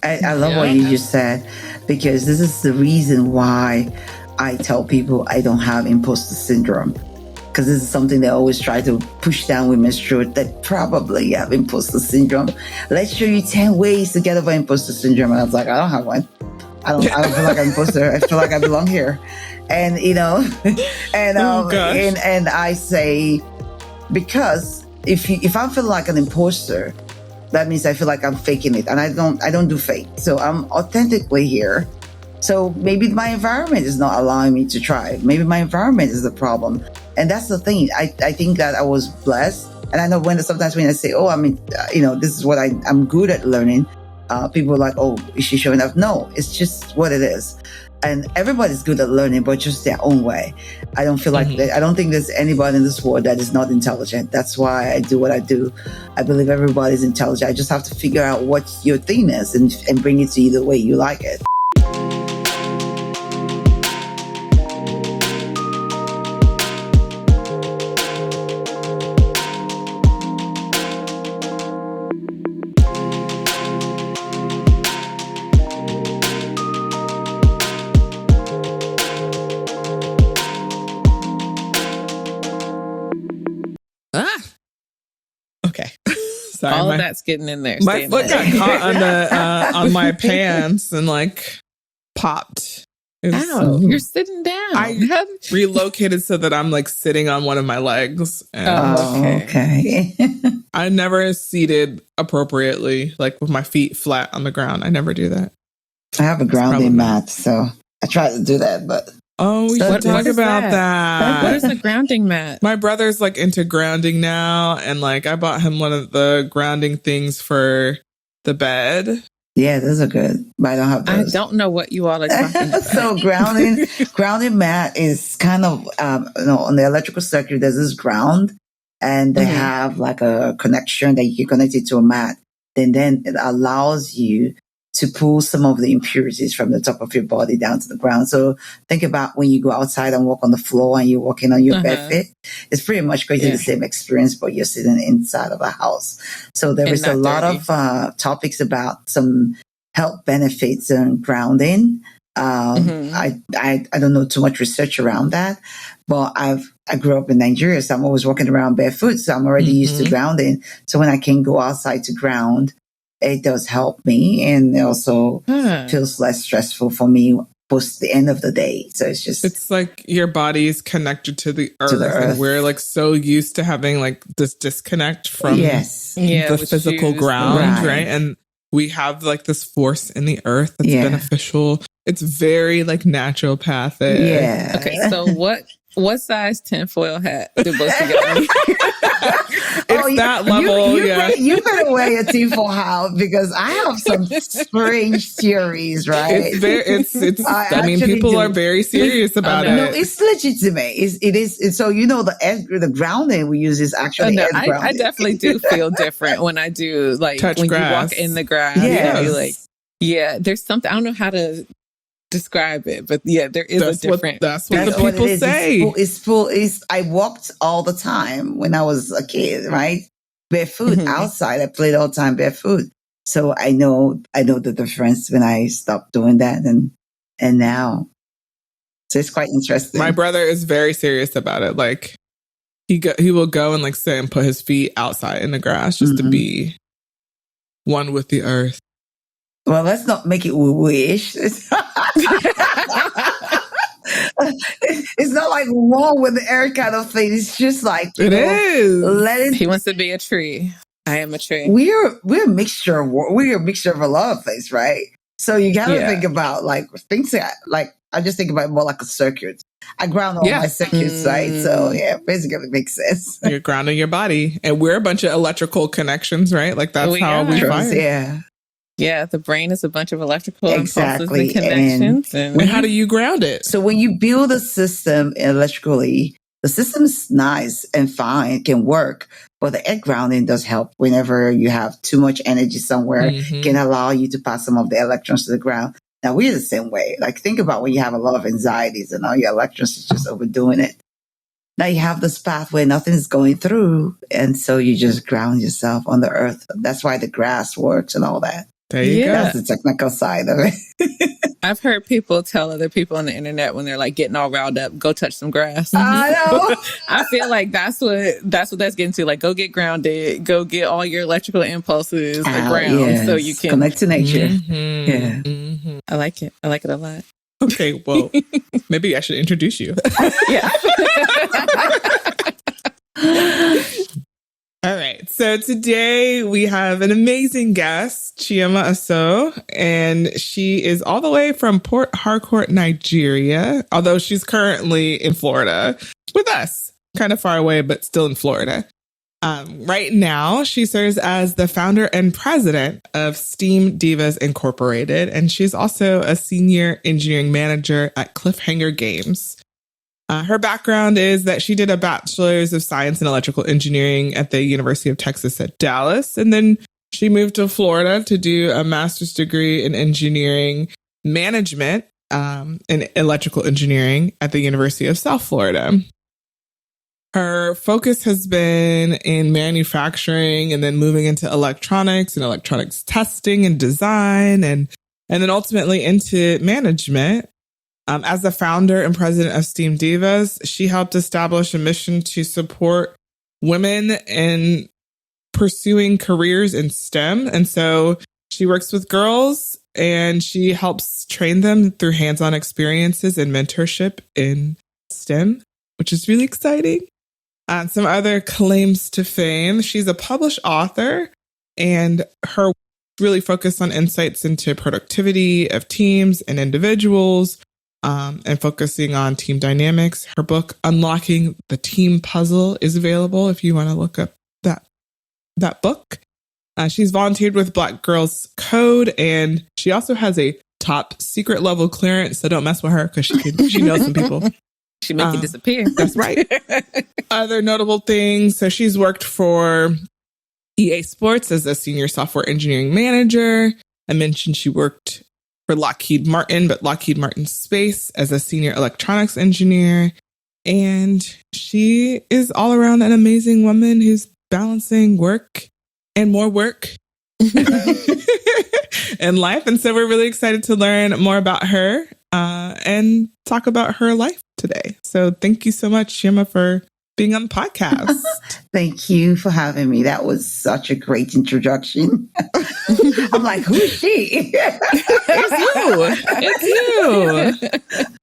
I love what you just said, because this is the reason why I tell people I don't have imposter syndrome. Because this is something they always try to push down women throat, that probably have imposter syndrome. Let's show you 10 ways to get over imposter syndrome. And I was like, I don't have one. I don't feel like I'm imposter. I feel like I belong here. And, and I say, because if I feel like an imposter, that means I feel like I'm faking it. And I don't do fake. So I'm authentically here. So maybe my environment is not allowing me to try. Maybe my environment is the problem. And that's the thing. I think that I was blessed. And I know sometimes when I say, oh, I mean, this is what I'm good at learning, people are like, oh, is she showing up? No, it's just what it is. And everybody's good at learning, but just their own way. I don't feel like that. I don't think there's anybody in this world that is not intelligent. That's why I do what I do. I believe everybody's intelligent. I just have to figure out what your thing is and bring it to you the way you like it. All of that's getting in there. My foot got caught on my pants and popped. Ow, you're sitting down. I relocated so that I'm sitting on one of my legs. And okay. I never seated appropriately, with my feet flat on the ground. I never do that. I have a grounding mat, so I try to do that, but. Oh, we should talk about that. What is a grounding mat? My brother's into grounding now, and I bought him one of the grounding things for the bed. Yeah, those are good, but I don't have those. I don't know what you all are talking about. So grounding mat is kind of on the electrical circuit. There's this ground, and they have a connection that you can connect it to a mat. Then it allows you to pull some of the impurities from the top of your body down to the ground. So think about when you go outside and walk on the floor and you're walking on your bed fit. It's pretty much creating the same experience, but you're sitting inside of a house. So there is a lot of topics about some health benefits and grounding. I don't know too much research around that, but I grew up in Nigeria, so I'm always walking around barefoot. So I'm already used to grounding. So when I can go outside to ground, it does help me, and it also feels less stressful for me post the end of the day. So it's your body is connected to the earth, and we're so used to having this disconnect from the physical ground, right? And we have this force in the earth that's beneficial. It's very naturopathic. Yeah. Okay, so what size tinfoil hat do both of y'all? It's that level. You better wear a tinfoil hat, because I have some strange theories, right? People are very serious about it. No, it's legitimate. It is. And so the grounding we use is actually I definitely do feel different when I do touch when grass. You walk in the grass. Yes. There's something, I don't know how to describe it, but there is a difference. That's what the people say. I walked all the time when I was a kid, right? Barefoot outside. I played all the time barefoot. So I know the difference when I stopped doing that and now. So it's quite interesting. My brother is very serious about it. He will go and sit and put his feet outside in the grass just to be one with the earth. Well, let's not make it woo-ish. It's not one with the air kind of thing. It's just it is. He wants to be a tree. I am a tree. We're a mixture of a lot of things, right? So you got to think about things I just think about it more like a circuit. I ground all my circuits, right? So basically it makes sense. You're grounding your body, and we're a bunch of electrical connections, right? That's how we fire. Yeah. Yeah, the brain is a bunch of electrical impulses and connections. And how do you ground it? So when you build a system electrically, the system is nice and fine, can work, but the egg grounding does help whenever you have too much energy somewhere, can allow you to pass some of the electrons to the ground. Now, we're the same way. Think about when you have a lot of anxieties and all your electrons is just overdoing it. Now you have this path where nothing's going through, and so you just ground yourself on the earth. That's why the grass works and all that. There you go. That's the technical side of it. I've heard people tell other people on the internet when they're like getting all riled up, go touch some grass. I know. I feel like that's what that's getting to. Like, go get grounded, go get all your electrical impulses ground so you can connect to nature. Yeah. I like it. I like it a lot. Okay, well, maybe I should introduce you. Yeah. All right. So today we have an amazing guest, Chioma Aso, and she is all the way from Port Harcourt, Nigeria, although she's currently in Florida with us, kind of far away, but still in Florida. Right now, she serves as the founder and president of STEAMDivas Incorporated, and she's also a senior engineering manager at Cliffhanger Games. Her background is that she did a bachelor's of science in electrical engineering at the University of Texas at Dallas. And then she moved to Florida to do a master's degree in engineering management in electrical engineering at the University of South Florida. Her focus has been in manufacturing and then moving into electronics and electronics testing and design and then ultimately into management. As the founder and president of STEAMDivas, she helped establish a mission to support women in pursuing careers in STEM. And so she works with girls and she helps train them through hands-on experiences and mentorship in STEM, which is really exciting. Some other claims to fame. She's a published author and her really focused on insights into productivity of teams and individuals. And focusing on team dynamics. Her book, Unlocking the Team Puzzle, is available if you want to look up that book. She's volunteered with Black Girls Code, and she also has a top secret level clearance, so don't mess with her because she knows some people. She make it disappear. That's right. Other notable things. So she's worked for EA Sports as a senior software engineering manager. I mentioned she worked for Lockheed Martin, but Lockheed Martin Space as a senior electronics engineer. And she is all around an amazing woman who's balancing work and more work in life. And so we're really excited to learn more about her and talk about her life today. So thank you so much, Chioma, for being on the podcast. Thank you for having me. That was such a great introduction. I'm like, who is she? It's you.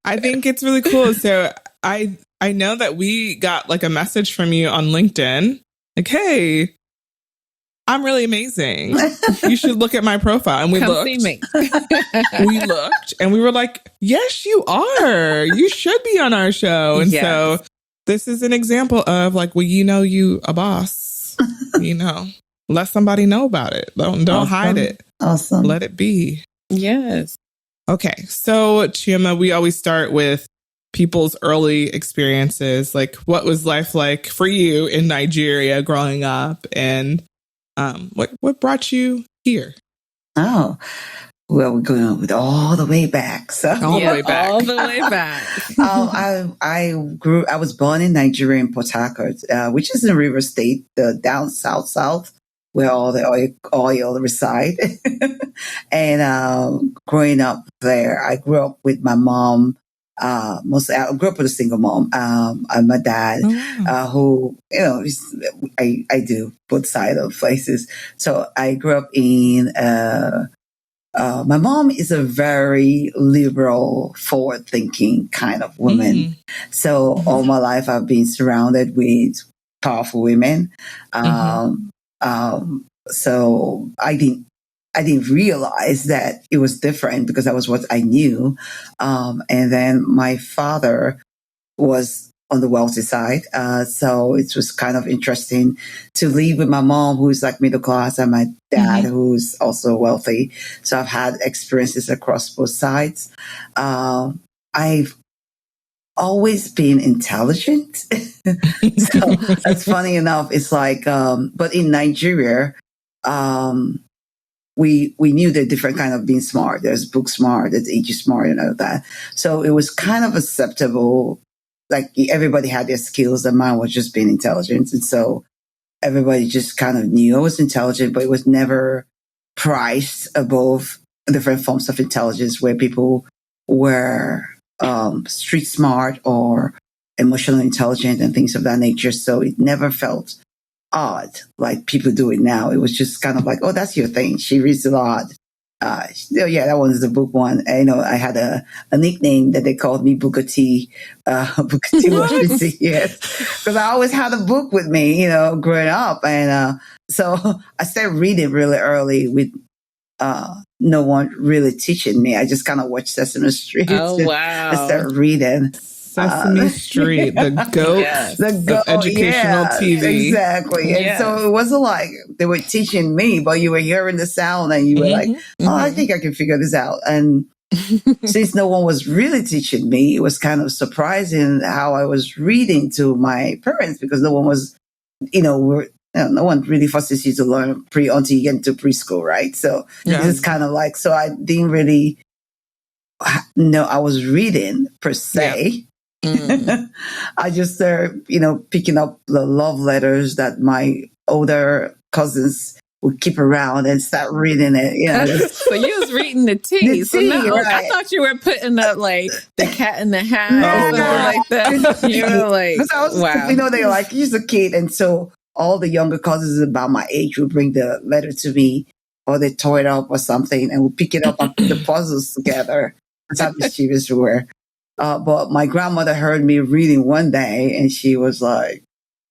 I think it's really cool. So I know that we got like a message from you on LinkedIn. Like, hey, I'm really amazing. You should look at my profile. And we looked. See me. We looked and we were like, yes, you are. You should be on our show. And so this is an example of like, well, you a boss, let somebody know about it. Don't hide it. Awesome. Let it be. Yes. Okay. So Chioma, we always start with people's early experiences. Like, what was life like for you in Nigeria growing up? And what brought you here? Oh, well, we're going with all the way back. So all the way back. I was born in Nigeria in Port Harcourt, which is in River State, down south, where all the oil reside. And growing up there, I grew up with my mom. I grew up with a single mom, and my dad, who, I do both sides of places. So I grew up in, my mom is a very liberal, forward-thinking kind of woman. So all my life I've been surrounded with powerful women. So I didn't realize that it was different because that was what I knew. And then my father was on the wealthy side. So it was kind of interesting to live with my mom, who's like middle class, and my dad, who's also wealthy. So I've had experiences across both sides. I've always been intelligent. So that's funny enough. It's like, but in Nigeria, we knew the different kind of being smart. There's book smart, there's age smart, and all that. So it was kind of acceptable. Like everybody had their skills, and mine was just being intelligent. And so everybody just kind of knew I was intelligent, but it was never priced above different forms of intelligence where people were street smart or emotionally intelligent and things of that nature. So it never felt odd like people do it now. It was just kind of like, oh, that's your thing. She reads a lot. Yeah, that one's the book one. And, I had a nickname that they called me Booker T. Booker T. Washington, yes, because I always had a book with me, growing up, and so I started reading really early with no one really teaching me. I just kind of watched Sesame Street. Oh wow! I started reading. Sesame Street, the GOAT of educational TV. Exactly. And so it wasn't like they were teaching me, but you were hearing the sound and you were like, I think I can figure this out. And since no one was really teaching me, it was kind of surprising how I was reading to my parents because no one was, no one really forces you to learn until you get into preschool, right? So it's kind of like, so I didn't really know I was reading per se. Yeah. I just started, picking up the love letters that my older cousins would keep around and start reading it. So you was reading the tea. Right. I thought you were putting up like the Cat in the Hat or something like that. You were like, wow. They're like, he's a kid. And so all the younger cousins about my age would bring the letter to me or they tore it up or something and would pick it up and put the puzzles together. That's how mischievous we were. But my grandmother heard me reading one day and she was like,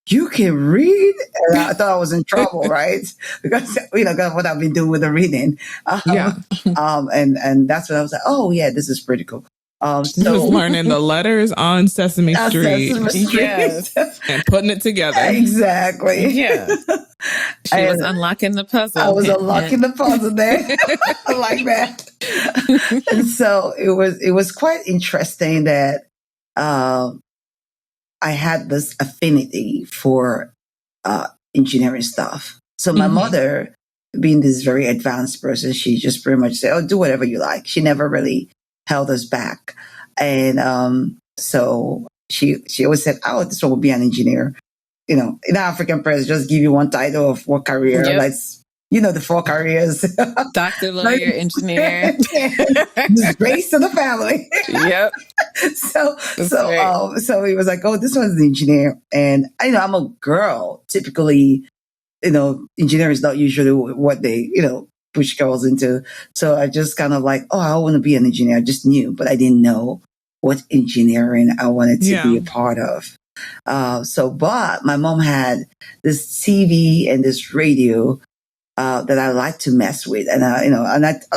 you can read? And I thought I was in trouble, right? Because, what I've been doing with the reading. And that's when I was like, oh yeah, this is pretty cool. She was learning the letters on Sesame Street. Yes. And putting it together. Exactly. Yeah. She was unlocking the puzzle. I was unlocking the puzzle there. I like that. And so it was quite interesting that I had this affinity for engineering stuff. So my mother, being this very advanced person, she just pretty much said, oh, do whatever you like. She never really held us back. And so she always said, oh, this one will be an engineer. In African press, just give you one title of what career. Yep. Like, the 4 careers. Doctor, lawyer, engineer. Race to the family. Yep. So he was like, oh, this one's an engineer. And I'm a girl. Typically, engineering is not usually what they, push girls into. So I just kind of like, oh, I want to be an engineer. I just knew, but I didn't know what engineering I wanted to be a part of. But my mom had this TV and this radio that I like to mess with, and I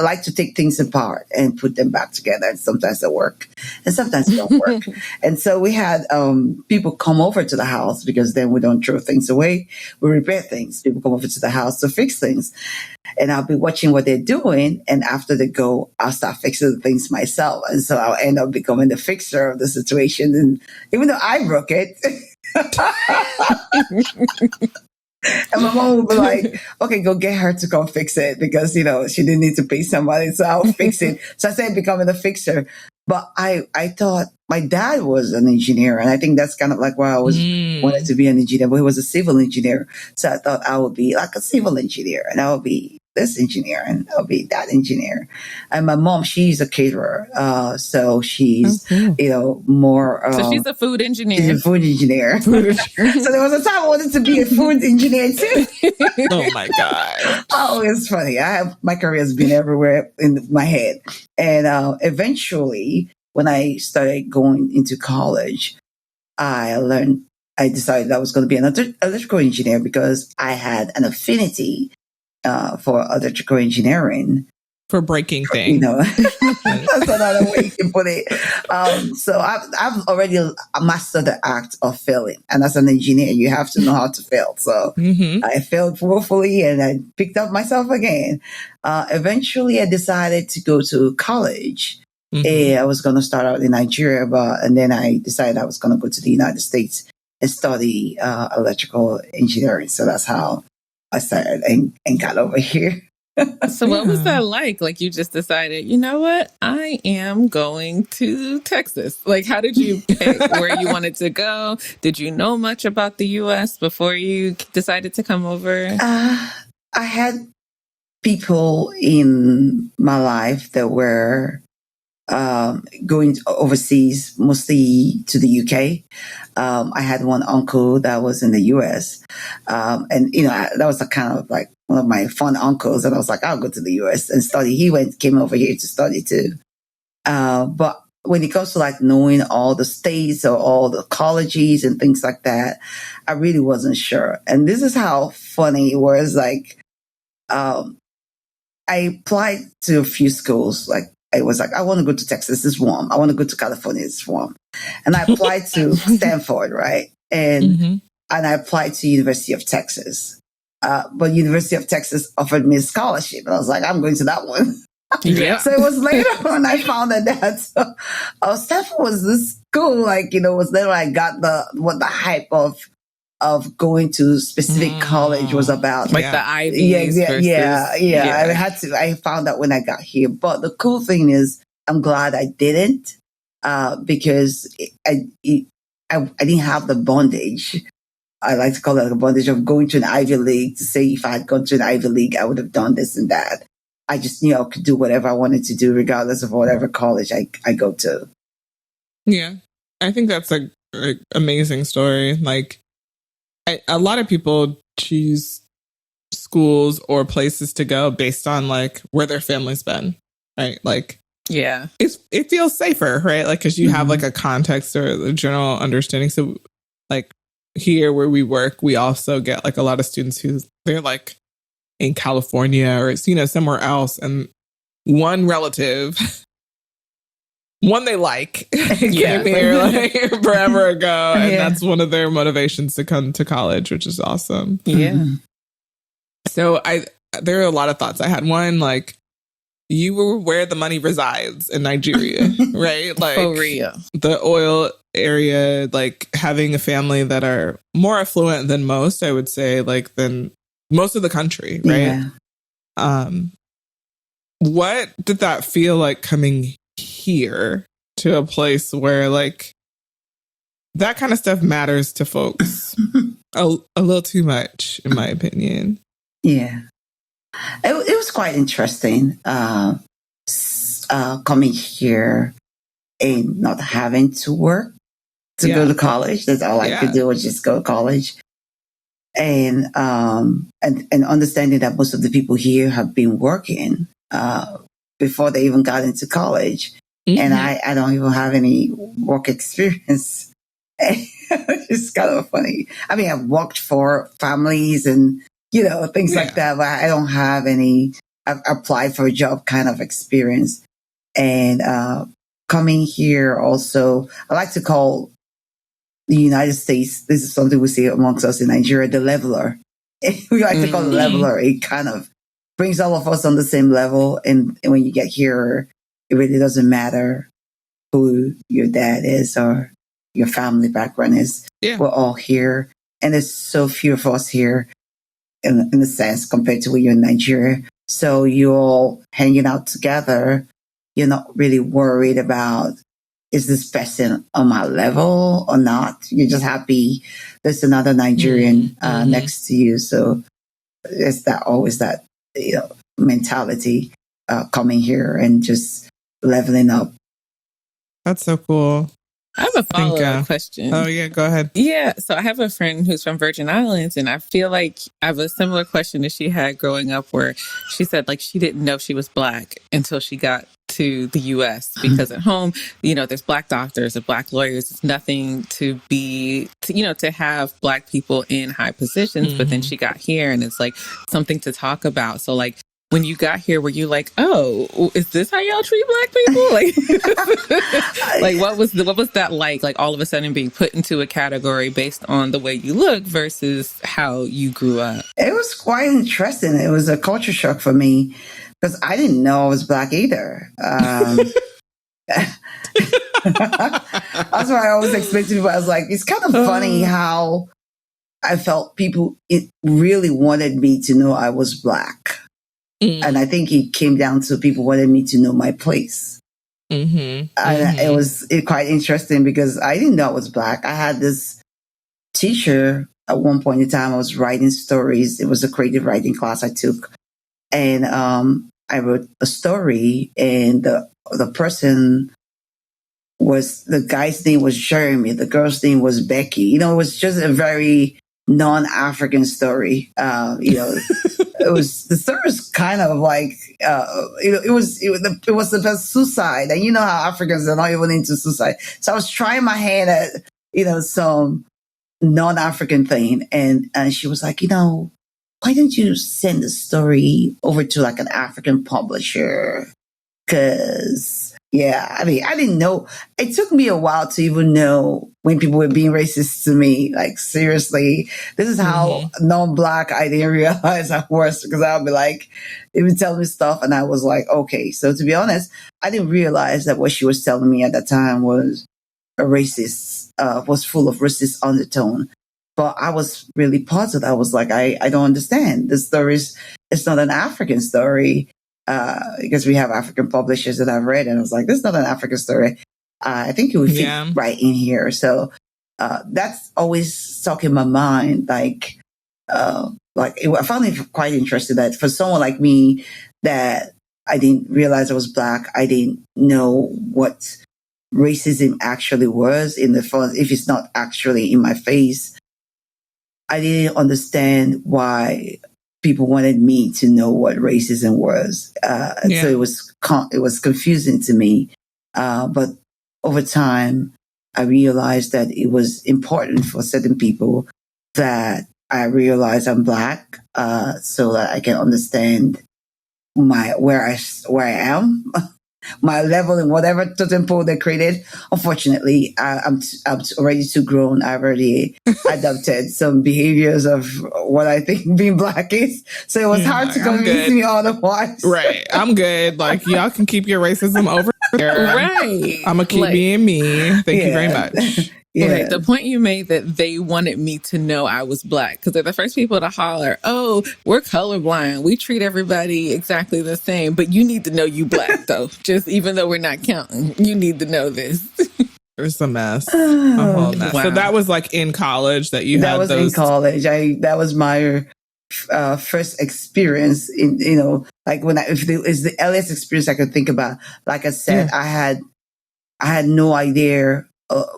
like to take things apart and put them back together. And sometimes they work, and sometimes they don't work. And so we had people come over to the house because then we don't throw things away; we repair things. People come over to the house to fix things, and I'll be watching what they're doing. And after they go, I'll start fixing the things myself, and so I'll end up becoming the fixer of the situation. And even though I broke it. And my mom would be like, okay, go get her to come fix it because, she didn't need to pay somebody. So I'll fix it. So I started becoming a fixer. But I thought my dad was an engineer. And I think that's kind of like why I wanted to be an engineer. But he was a civil engineer. So I thought I would be like a civil engineer and I would be this engineer and I'll be that engineer. And my mom, she's a caterer. So she's, more. So she's a food engineer. She's a food engineer. So there was a time I wanted to be a food engineer too. Oh my God. Oh, it's funny. My career has been everywhere in my head. And eventually, when I started going into college, I decided I was going to be an electrical engineer because I had an affinity for electrical engineering. For breaking things. That's another way you can put it. So I've already mastered the act of failing. And as an engineer, you have to know how to fail. So I failed woefully and I picked up myself again. Eventually, I decided to go to college. I was going to start out in Nigeria, and then I decided I was going to go to the United States and study electrical engineering. So that's how I started and got over here. So what was that like? Like you just decided, you know what? I am going to Texas. Like, how did you pick where you wanted to go? Did you know much about the U.S. before you decided to come over? I had people in my life that were going overseas, mostly to the UK. I had one uncle that was in the US. And, that was a kind of like one of my fun uncles. And I was like, I'll go to the US and study. He came over here to study too. But when it comes to like knowing all the states or all the colleges and things like that, I really wasn't sure. And this is how funny it was. Like, I applied to a few schools. Like, I was like, I want to go to Texas, it's warm. I want to go to California, it's warm. And I applied to Stanford, right? And I applied to University of Texas. But University of Texas offered me a scholarship. And I was like, I'm going to that one. Yeah. So it was later when I found that Stanford was this school, like, was there I got what the hype of going to specific college was about. Like the Ivies. I found out when I got here. But the cool thing is I'm glad I didn't, because I didn't have the bondage. I like to call it a bondage of going to an Ivy League to say if I had gone to an Ivy League, I would have done this and that. I just knew I could do whatever I wanted to do, regardless of whatever college I go to. Yeah. I think that's an amazing story. Like, a lot of people choose schools or places to go based on like where their family's been, right? Like, yeah, it feels safer, right? Like, because you have like a context or the general understanding. So like here where we work, we also get like a lot of students who they're like in California or, somewhere else. And one relative, one they like, came here like forever ago. And that's one of their motivations to come to college, which is awesome. Yeah. So there are a lot of thoughts I had. One, like, you were where the money resides in Nigeria, right? Like, for real. The oil area, like having a family that are more affluent than most, I would say, like than most of the country, right? Yeah. What did that feel like coming here to a place where like that kind of stuff matters to folks a little too much, in my opinion? Yeah. It was quite interesting coming here and not having to work to go to college. That's all I could do was just go to college. And understanding that most of the people here have been working before they even got into college. And I don't even have any work experience. It's kind of funny. I mean, I've worked for families and, things like that, but I don't have any, I've applied for a job kind of experience. And coming here also, I like to call the United States, this is something we see amongst us in Nigeria, the leveler. We like to call it leveler. It kind of brings all of us on the same level. And when you get here, it really doesn't matter who your dad is or your family background is. Yeah. We're all here. And there's so few of us here in a sense compared to when you're in Nigeria. So you're all hanging out together. You're not really worried about, is this person on my level or not? You're just happy there's another Nigerian next to you. So it's always that mentality coming here and just leveling up. That's so cool. I have a follow-up question. Oh, yeah, go ahead. Yeah, so I have a friend who's from Virgin Islands, and I feel like I have a similar question that she had growing up, where she said, like, she didn't know she was Black until she got to the U.S. because at home, there's Black doctors and Black lawyers. It's nothing to have Black people in high positions, but then she got here, and it's, like, something to talk about. So, like, when you got here, were you like, oh, is this how y'all treat Black people? Like, what was that like? Like, all of a sudden being put into a category based on the way you look versus how you grew up? It was quite interesting. It was a culture shock for me because I didn't know I was Black either. That's why I always explain to people. I was like, it's kind of funny how I felt people really wanted me to know I was Black. And I think it came down to people wanted me to know my place. And it was quite interesting because I didn't know I was Black. I had this teacher at one point in time. I was writing stories. It was a creative writing class I took. And I wrote a story, and the person was, the guy's name was Jeremy, the girl's name was Becky. It was just a very non-African story. The story was kind of like, it was about suicide, and you know how Africans are not even into suicide. So I was trying my hand at, some non-African thing, and she was like, why don't you send the story over to like an African publisher? Because, I didn't know. It took me a while to even know when people were being racist to me. Like, seriously, this is how non-Black I didn't realize I was, because I would be like, they would tell me stuff, and I was like, okay. So to be honest, I didn't realize that what she was telling me at that time was was full of racist undertone. But I was really puzzled. I was like, I don't understand. This story it's not an African story, because we have African publishers that I've read, and I was like, this is not an African story. I think it would fit right in here. So that's always stuck in my mind. I found it quite interesting that for someone like me, that I didn't realize I was Black, I didn't know what racism actually was in the front, if it's not actually in my face. I didn't understand why people wanted me to know what racism was. So it was confusing to me. But over time, I realized that it was important for certain people that I realize I'm Black, so that I can understand where I am, my level in whatever totem pole they created. Unfortunately, I'm already too grown. I've already adopted some behaviors of what I think being Black is. So it was hard to convince me otherwise. Right. I'm good. Like, y'all can keep your racism over here. Right. I'm going to keep being me. Thank you very much. Yeah. Okay, the point you made that they wanted me to know I was Black, because they're the first people to holler, oh, we're colorblind. We treat everybody exactly the same, but you need to know you Black, though. Just even though we're not counting, you need to know this. It's a mess. A whole mess. Wow. So that was like in college that you had those. That was in college. That was my first experience in, like if it's the earliest experience I could think about. Like I said, I had no idea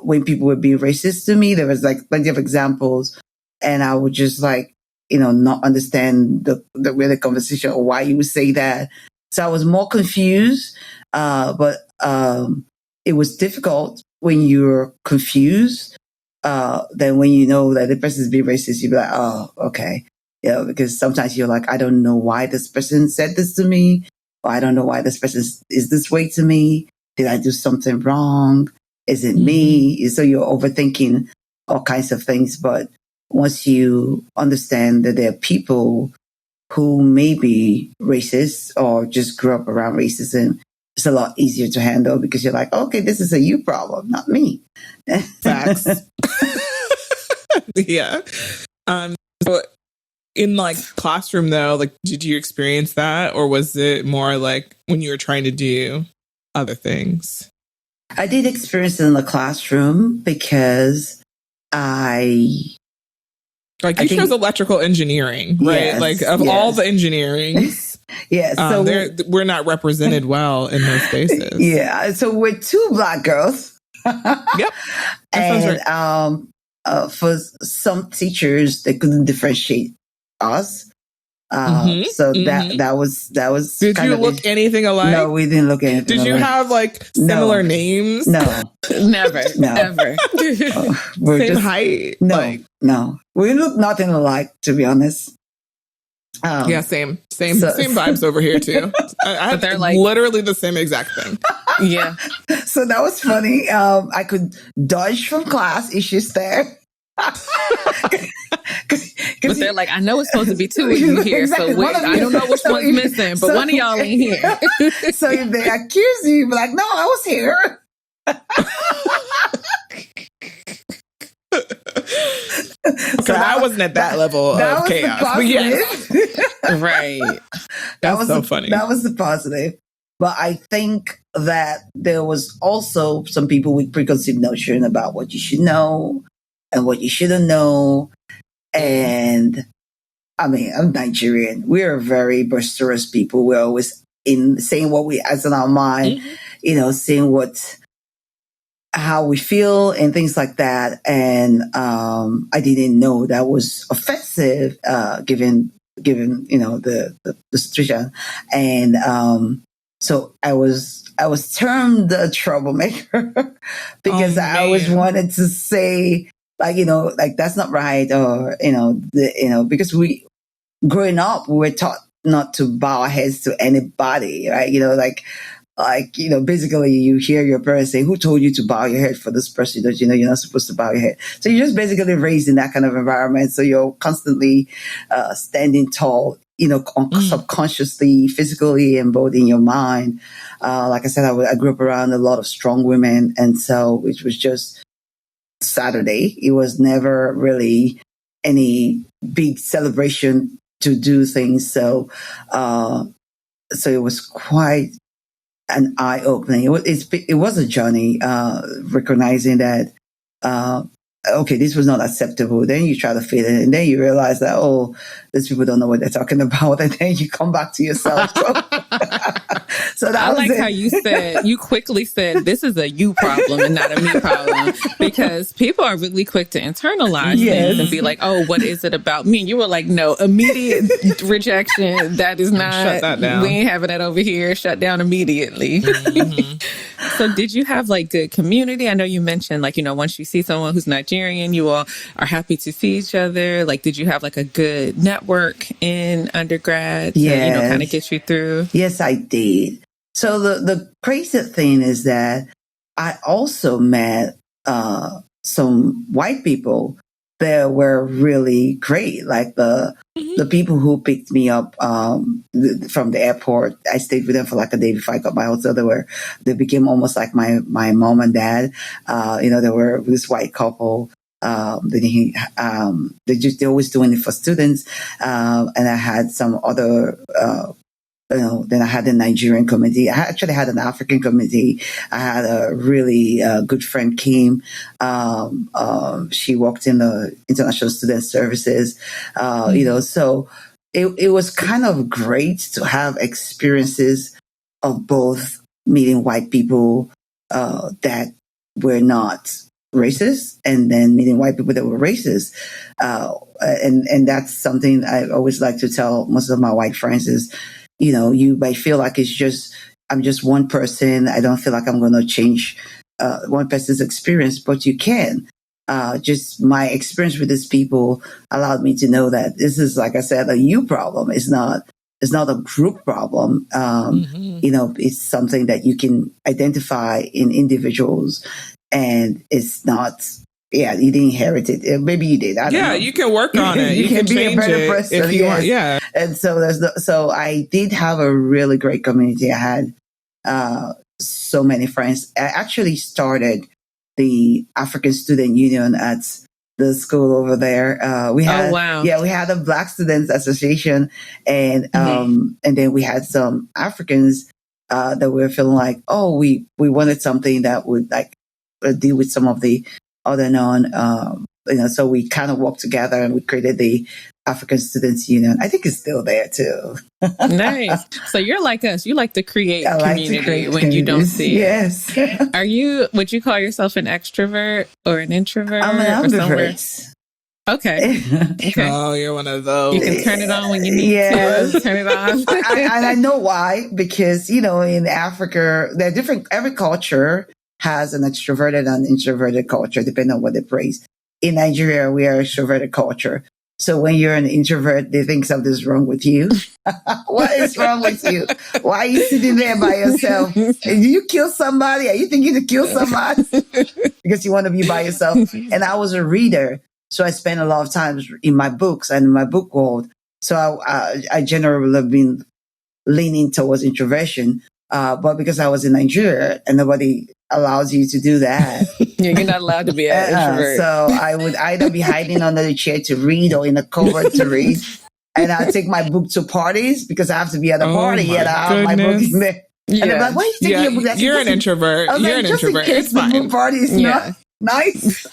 when people would be racist to me. There was like plenty of examples, and I would just like, not understand the way the conversation or why you would say that. So I was more confused, but it was difficult when you're confused. Then when you know that the person is being racist, you'd be like, oh, okay. Because sometimes you're like, I don't know why this person said this to me, or I don't know why this person is this way to me. Did I do something wrong? Is it me? So you're overthinking all kinds of things. But once you understand that there are people who may be racist or just grew up around racism, it's a lot easier to handle, because you're like, okay, this is a you problem, not me. Facts. Yeah. So in like classroom though, like, did you experience that, or was it more like when you were trying to do other things? I did experience it in the classroom, because you chose electrical engineering, right? Yes, like of all the engineering, so we're not represented well in those spaces. Yeah, so we're two Black girls. Yep, that sounds right. For some teachers, they couldn't differentiate us. So that was. Did you look anything alike? No, we didn't look anything. Did you have like similar names? No, never, ever. Same height? No, we look nothing alike, to be honest. Same vibes over here too. But they're like literally the same exact thing. Yeah. So that was funny. I could dodge from class issues there. But they're like, I know it's supposed to be two of you here, exactly. So I don't know which one's missing, but one of y'all ain't here. So if they accuse you, you'd be like, no, I was here. So I wasn't at that level of chaos. But right. That was so funny. That was the positive. But I think that there was also some people with preconceived notion about what you should know and what you shouldn't know. And I'm Nigerian. We're very boisterous people. We're always in saying what we has in our mind, saying how we feel and things like that. And I didn't know that was offensive, given the situation. And so I was termed a troublemaker because I always wanted to say, that's not right, or because growing up, we were taught not to bow our heads to anybody, right? Basically you hear your parents say, who told you to bow your head for this person? Don't you know you're not supposed to bow your head? So you're just basically raised in that kind of environment. So you're constantly standing tall, subconsciously, physically, and both in your mind. Like I said, I grew up around a lot of strong women. And so it was just Saturday. It was never really any big celebration to do things. So it was quite an eye-opening. It was a journey, recognizing that, okay, this was not acceptable. Then you try to fit it, and then you realize that, oh, these people don't know what they're talking about, and then you come back to yourself. So I like how you quickly said, this is a you problem and not a me problem, because people are really quick to internalize things and be like, oh, what is it about me? And you were like, no, immediate rejection. That is not, shut that down. We ain't having that over here. Shut down immediately. So did you have like good community? I know you mentioned once you see someone who's Nigerian, you all are happy to see each other. Like, did you have like a good network in undergrad to, kind of get you through? Yes, I did. So the crazy thing is that I also met some white people that were really great. Like the people who picked me up from the airport, I stayed with them for like a day before I got my hotel. They became almost like my mom and dad. They were this white couple. They're always doing it for students. And I had some other, then I had the Nigerian community. I actually had an African community. I had a really good friend, Kim. She worked in the International Student Services, so it was kind of great to have experiences of both meeting white people that were not racist, and then meeting white people that were racist. And that's something I always like to tell most of my white friends is, you might feel like I'm just one person. I don't feel like I'm going to change one person's experience, but you can. Just my experience with these people allowed me to know that this is, like I said, a you problem. It's not a group problem. It's something that you can identify in individuals, and it's not. Yeah, you didn't inherit it. Maybe you did. I don't know. You can work on it. You can be a better person if you want. Yeah. And so so I did have a really great community. I had so many friends. I actually started the African Student Union at the school over there. We had we had a Black Students Association, and then we had some Africans that were feeling like, oh, we wanted something that would like deal with some of the other so we kind of worked together and we created the African Students Union. I think it's still there too. Nice. So you're like us. You like to create community when you don't see it. Yes. Would you call yourself an extrovert or an introvert? I'm an ambivert. Okay. Oh, you're one of those. You can turn it on when you need to. Turn it on. And I know why, because, in Africa, they're different. Every culture has an extroverted and introverted culture, depending on what they praise. In Nigeria, we are an extroverted culture. So when you're an introvert, they think something's wrong with you. What is wrong with you? Why are you sitting there by yourself? Did you kill somebody? Are you thinking to kill somebody? Because you want to be by yourself. And I was a reader, so I spent a lot of time in my books and in my book world. So I generally have been leaning towards introversion. But because I was in Nigeria and nobody allows you to do that. You're not allowed to be an introvert. So I would either be hiding under the chair to read or in a cupboard to read. And I'd take my book to parties because I have to be at a party and I have my book in there. And they're like, why are you taking your book? You're an introvert. You're an introvert. It's fine. Book party is not nice.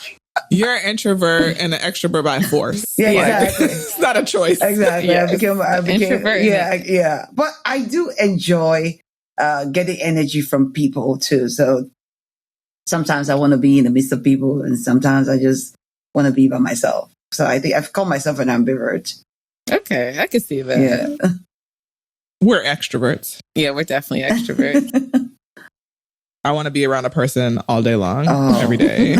You're an introvert and an extrovert by force. Yeah, exactly. It's not a choice. Exactly. Yes. I became introvert. Yeah. But I do enjoy getting energy from people too. So sometimes I want to be in the midst of people, and sometimes I just want to be by myself. So I think I've called myself an ambivert. Okay, I can see that. Yeah. We're extroverts. Yeah, we're definitely extroverts. I want to be around a person all day long, every day.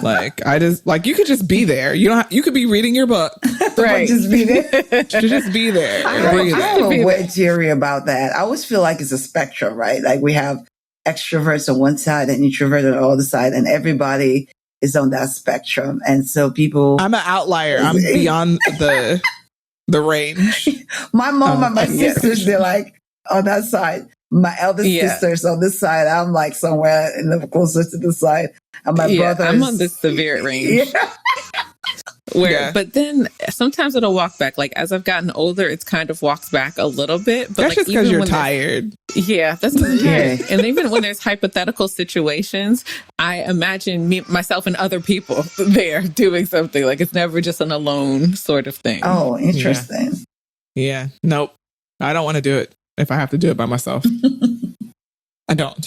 Like I just you could just be there. You could be reading your book, right? Just be there. Just be there. I have a weird theory about that. I always feel like it's a spectrum, right? Like we have extroverts on one side and introverts on the other side, and everybody is on that spectrum. And so people, I'm an outlier. I'm beyond the range. My mom and my sisters, they're like on that side. My eldest sister's on this side. I'm like somewhere in the closer to the side. And my brother, I'm on the severe range. But then sometimes it'll walk back. Like as I've gotten older, it's kind of walks back a little bit. But that's just because you're tired. Yeah, that's because I'm tired. And even when there's hypothetical situations, I imagine myself and other people there doing something. Like it's never just an alone sort of thing. Oh, interesting. Yeah. Nope. I don't want to do it if I have to do it by myself. I don't.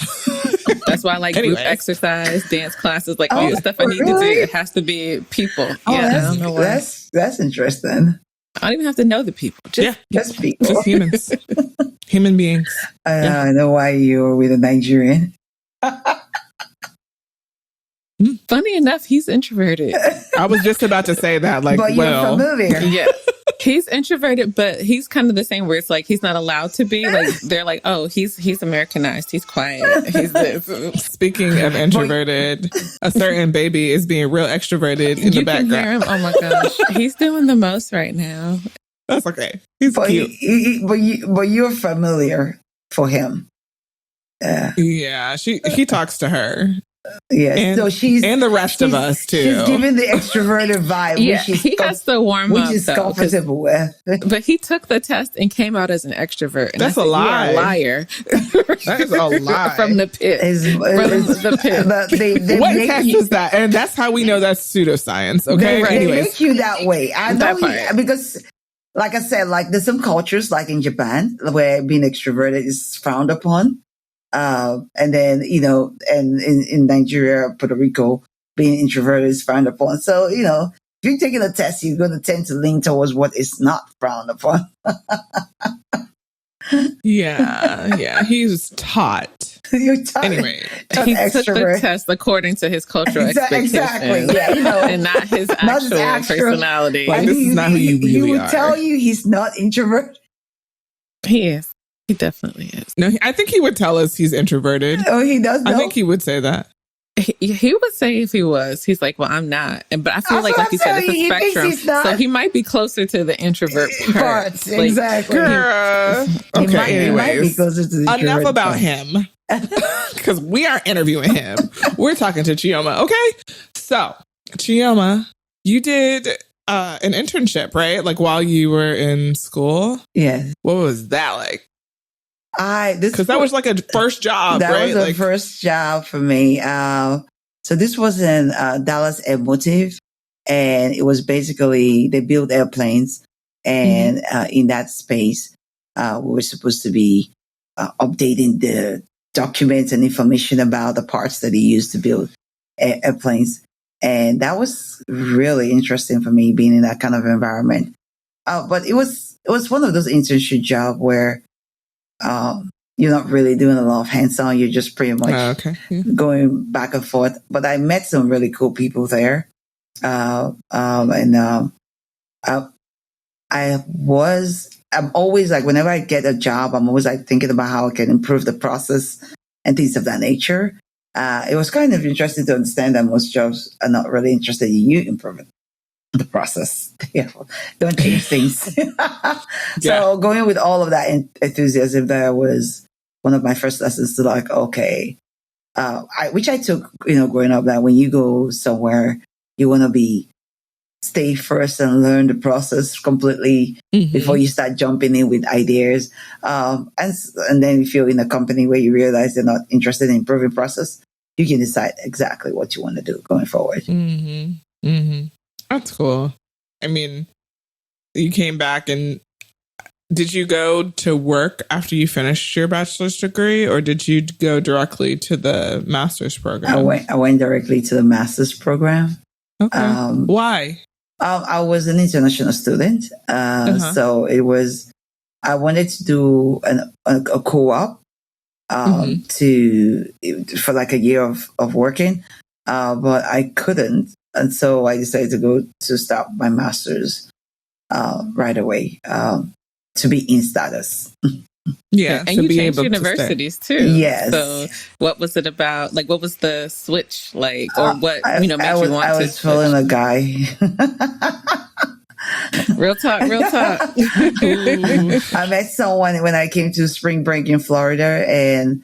That's why I like group exercise, dance classes, like all the stuff I need to do. It has to be people. I don't know why. That's interesting. I don't even have to know the people. Just people. Just humans. Human beings. I know why you were with a Nigerian. Funny enough, he's introverted. I was just about to say that. Like, but you're familiar. Yeah. He's introverted, but he's kind of the same where it's like he's not allowed to be. Like they're like, oh, he's Americanized. He's quiet. He's this. Speaking of introverted, a certain baby is being real extroverted in the background. Hear him? Oh my gosh, he's doing the most right now. That's okay. He's cute. But you're familiar for him. Yeah, he talks to her. Yeah, and, so she's the rest of us too. She's giving the extroverted vibe, he has to warm up, which is comfortable with. But he took the test and came out as an extrovert. And that's a lie. You're a liar. That is a lie from the pit. From the pit. What test is that? And that's how we know that's pseudoscience. Okay, they make you that way. I know because, like I said, like there's some cultures, like in Japan, where being extroverted is frowned upon. And then, and in Nigeria, Puerto Rico, being introverted is frowned upon. So, if you're taking a test, you're going to tend to lean towards what is not frowned upon. Yeah. He's taught. You're taught. Anyway, he took the test according to his cultural expectations. Exactly. Yeah, and not his actual personality. Like, this is not who you really are. He would tell you he's not introverted. He is. He definitely is. No, I think he would tell us he's introverted. Oh, he does? I think he would say that. He would say if he was. He's like, well, I'm not. But I feel like you said, it's a spectrum. So he might be closer to the introvert parts. Like, exactly. Okay, he might be closer to the introvert enough about him. Because we aren't interviewing him. We're talking to Chioma. Okay? So, Chioma, you did an internship, right? Like while you were in school? Yes. What was that like? Because that was like a first job, that right? was a first job for me. So this was in Dallas Emotive, and it was basically they built airplanes, and in that space, we were supposed to be updating the documents and information about the parts that they used to build airplanes, and that was really interesting for me being in that kind of environment. But it was one of those internship jobs where you're not really doing a lot of hands-on. You're just pretty much going back and forth. But I met some really cool people there. I'm always like, whenever I get a job, I'm always like thinking about how I can improve the process and things of that nature. It was kind of interesting to understand that most jobs are not really interested in you improving the process. Don't change things. So going with all of that enthusiasm, there was one of my first lessons to like, okay, which I took, growing up, that when you go somewhere, you want to stay first and learn the process completely before you start jumping in with ideas. And then if you're in a company where you realize they're not interested in improving process, you can decide exactly what you want to do going forward. Mm-hmm. Mm-hmm. That's cool. I mean, you came back, and did you go to work after you finished your bachelor's degree, or did you go directly to the master's program? I went directly to the master's program. Okay. Why? I was an international student. So it was, I wanted to do a co-op for like a year of working, but I couldn't. And so I decided to go to start my master's right away to be in status. Yeah, and you changed universities too. Yes. So, what was it about? Like, what was the switch like, or what made you want to? I was feeling a guy. Real talk. I met someone when I came to spring break in Florida, and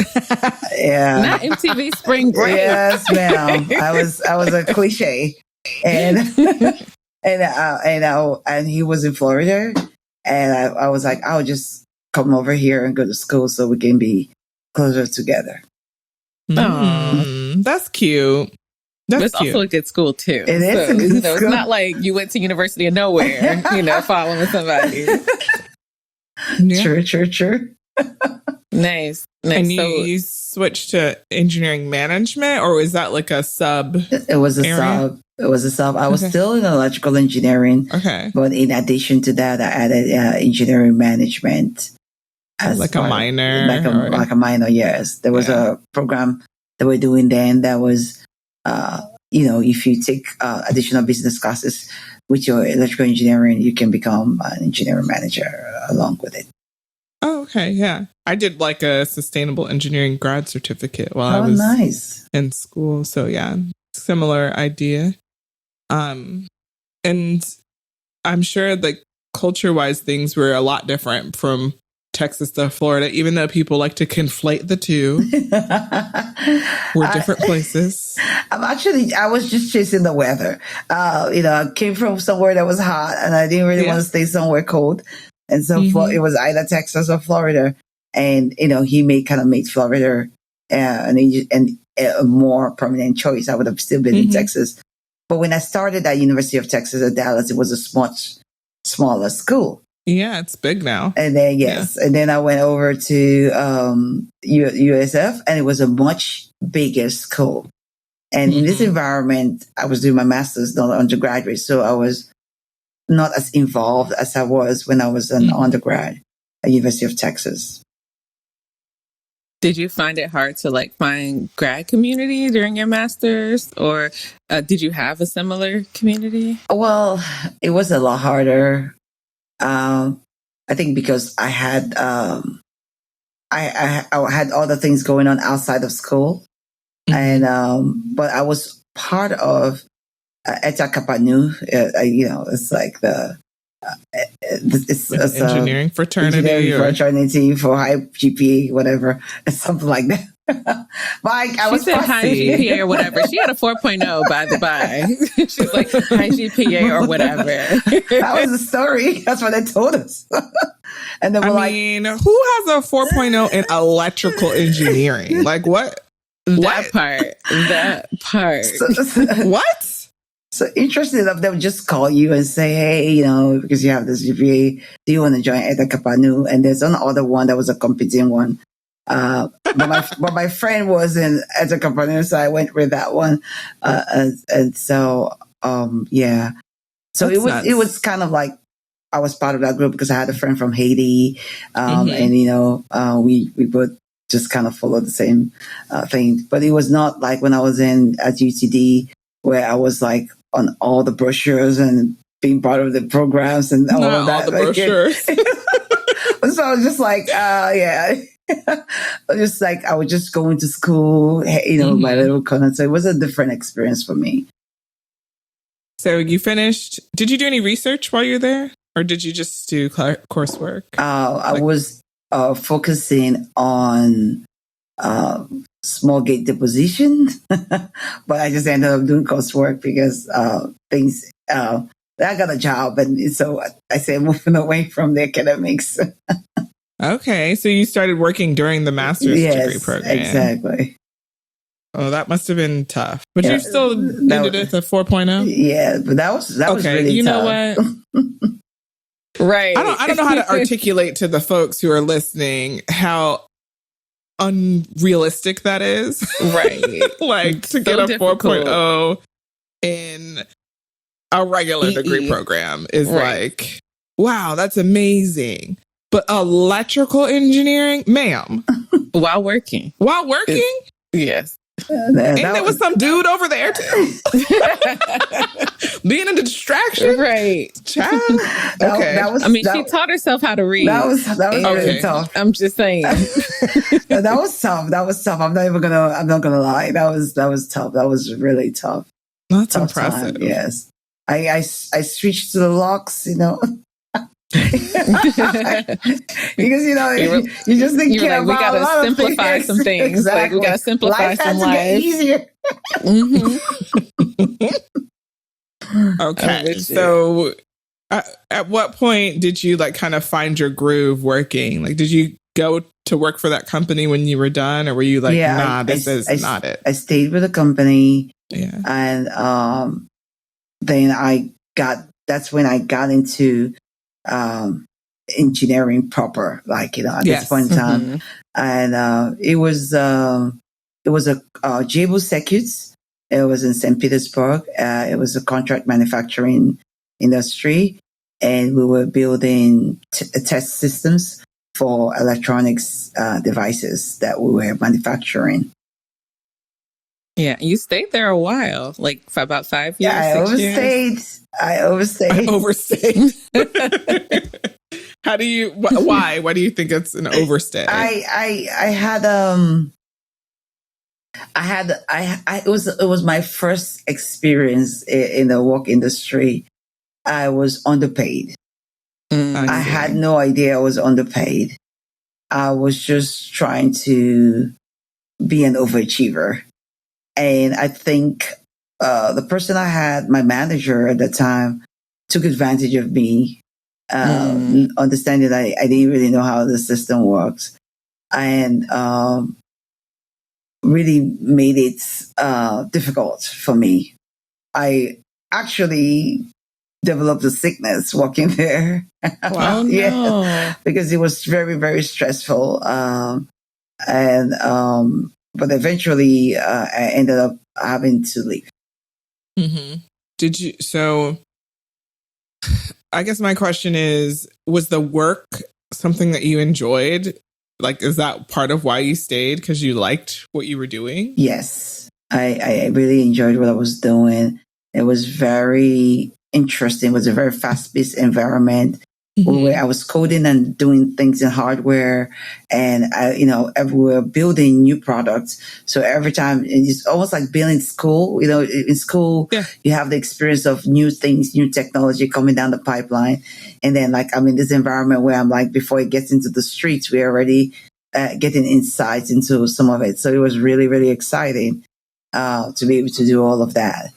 yeah, not MTV Spring Break. Yes, ma'am. I was a cliche, and he was in Florida, and I was like, I'll just come over here and go to school so we can be closer together. That's cute. It's also a good school too. It is a good school. It's not like you went to University of Nowhere, following somebody. Yeah. True. Nice. And you switched to engineering management, or was that like a sub? It was a sub. I was still in electrical engineering. Okay. But in addition to that, I added engineering management. Like a minor? Like a minor, yes. There was a program that we're doing then that was, if you take additional business classes with your electrical engineering, you can become an engineering manager along with it. Oh, okay. Yeah. I did like a sustainable engineering grad certificate while I was in school. So yeah, similar idea. And I'm sure like culture-wise things were a lot different from Texas to Florida, even though people like to conflate the two. We're different places. I was just chasing the weather. I came from somewhere that was hot, and I didn't really want to stay somewhere cold. And so it was either Texas or Florida. And, he made Florida a more prominent choice. I would have still been in Texas. But when I started at University of Texas at Dallas, it was a much smaller school. Yeah, it's big now. And then, and then I went over to USF, and it was a much bigger school. And in this environment, I was doing my master's, not undergraduate, so I was not as involved as I was when I was an undergrad at University of Texas. Did you find it hard to find grad community during your master's, or did you have a similar community? Well, it was a lot harder. I think because I had I had other things going on outside of school, and but I was part of Eta Kappa Nu. It's like it's engineering fraternity, for high GPA, whatever, something like that. But I was said high GPA or whatever. She had a 4.0 by the by. She's like high GPA or whatever. That was the story. That's what they told us. And then who has a 4.0 in electrical engineering? Like what? That part. What? So interesting enough, they would just call you and say, hey, because you have this GPA, do you want to join Eta Kappa Nu? And there's another one that was a competing one. But my friend was in Eta Kappa Nu, so I went with that one. And so, yeah. So it was kind of like I was part of that group because I had a friend from Haiti. And, we both just kind of followed the same thing. But it was not like when I was at UTD, where I was like on all the brochures and being part of the programs and all of that. All the brochures. So I was just like, yeah. Just like I was just going to school, my little corner. So it was a different experience for me. So you finished. Did you do any research while you were there, or did you just do coursework? I was focusing on small gate deposition, but I just ended up doing coursework because I got a job, and so I said moving away from the academics. Okay, so you started working during the master's degree program. Exactly. Oh, that must have been tough. But you still ended it at 4.0? Yeah, but that was really you tough. know what? Right. I don't know how to articulate to the folks who are listening how unrealistic that is. Right. Like to get a 4.0 in a regular degree program is like, wow, that's amazing. But electrical engineering, ma'am. While working? Yes. And there was some dude over there too. Being a distraction. Right. Child. Okay. She taught herself how to read. That was really tough. I'm just saying. That was tough. I'm not gonna lie. That was tough. That was really tough. That's tough impressive. Time. Yes. I switched to the locks, because you just think we gotta simplify some things. Exactly. Like we gotta simplify life some life. Get easier. Okay, so at what point did you kind of find your groove working? Like, did you go to work for that company when you were done, or were you like, this is not it? I stayed with the company, and then that's when I got into engineering proper, at this point in time. And it was a Jabil Circuits. It was in St. Petersburg. It was a contract manufacturing industry, and we were building test systems for electronics devices that we were manufacturing. Yeah, you stayed there a while, for about 5 years. Yeah, I overstayed. How do you? Why? Why do you think it's an overstay? It was my first experience in the work industry. I was underpaid. I had no idea I was underpaid. I was just trying to be an overachiever. And I think the person I had, my manager at the time, took advantage of me, understanding that I didn't really know how the system works, and really made it difficult for me. I actually developed a sickness working there. Wow, no. Because it was very, very stressful. But eventually, I ended up having to leave. Mm-hmm. Did you? So, I guess my question is: was the work something that you enjoyed? Is that part of why you stayed? Because you liked what you were doing? Yes, I really enjoyed what I was doing. It was very interesting. It was a very fast-paced environment. Where I was coding and doing things in hardware, and we were building new products. So every time, it's almost like being in school. In school, you have the experience of new things, new technology coming down the pipeline, and then I'm in this environment where I'm before it gets into the streets, we're already getting insights into some of it. So it was really, really exciting to be able to do all of that.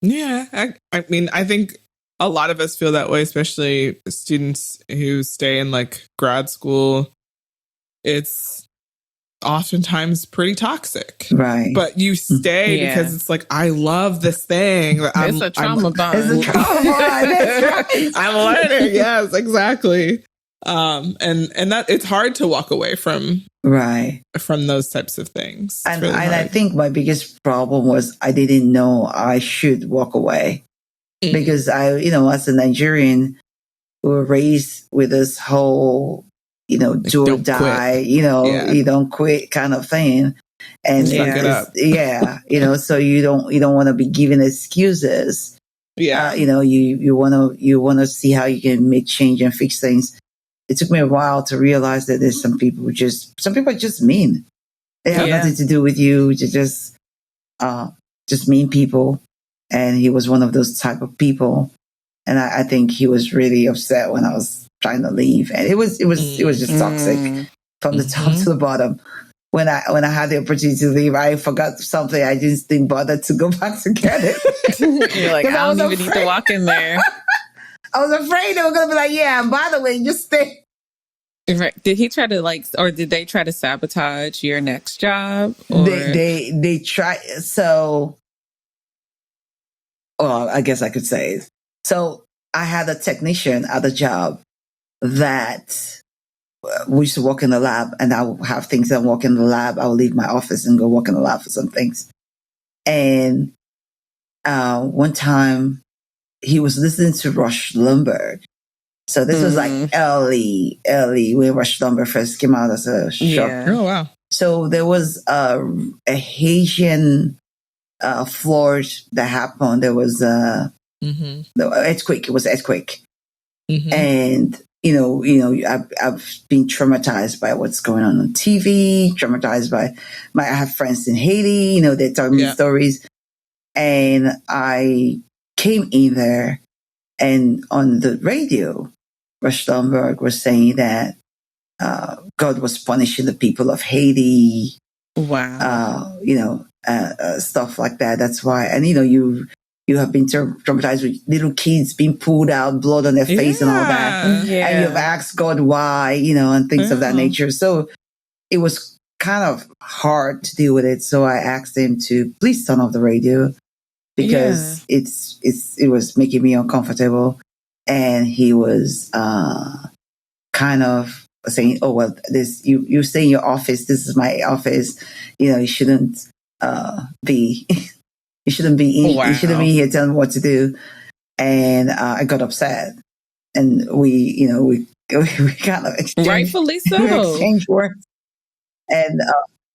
Yeah, I mean, I think a lot of us feel that way, especially students who stay in grad school. It's oftentimes pretty toxic. Right. But you stay because it's I love this thing. It's a trauma bond. It's a trauma bond. That's right. I'm learning. Yes, exactly. And that it's hard to walk away from those types of things. And I think my biggest problem was I didn't know I should walk away. Because as a Nigerian, we were raised with this whole, do or die, you don't quit kind of thing. And so you don't want to be giving excuses. Yeah. You want to see how you can make change and fix things. It took me a while to realize that there's some people are just mean. They have nothing to do with you. They're just mean people. And he was one of those type of people. And I think he was really upset when I was trying to leave. And it was just toxic from the top to the bottom. When I had the opportunity to leave, I forgot something. I just didn't bother to go back to get it. You're I don't even need to walk in there. I was afraid they were going to be and by the way, just stay. Right. Did he try to or did they try to sabotage your next job? Or? They try. So, well, I guess I could say. So I had a technician at the job that we used to work in the lab, and I would have things that work in the lab. I would leave my office and go work in the lab for some things. And one time he was listening to Rush Limbaugh. So this was like early when Rush Limbaugh first came out as a show. Yeah. Oh, wow. So there was a Haitian flood that happened. There was the earthquake. It was earthquake. Mm-hmm. And, I've been traumatized by what's going on TV, traumatized by I have friends in Haiti, they tell me stories. And I came in there, and on the radio, Rush Limbaugh was saying that God was punishing the people of Haiti. Wow. Stuff like that. That's why. And, you have been traumatized with little kids being pulled out, blood on their face and all that. Yeah. And you've asked God why, and things of that nature. So it was kind of hard to deal with it. So I asked him to please turn off the radio because it was making me uncomfortable. And he was kind of saying, "Oh, well, you stay in your office. This is my office. You shouldn't be." You shouldn't be in. Wow. You shouldn't be here telling me what to do. And I got upset, and we kind of exchanged, rightfully so, exchange words. And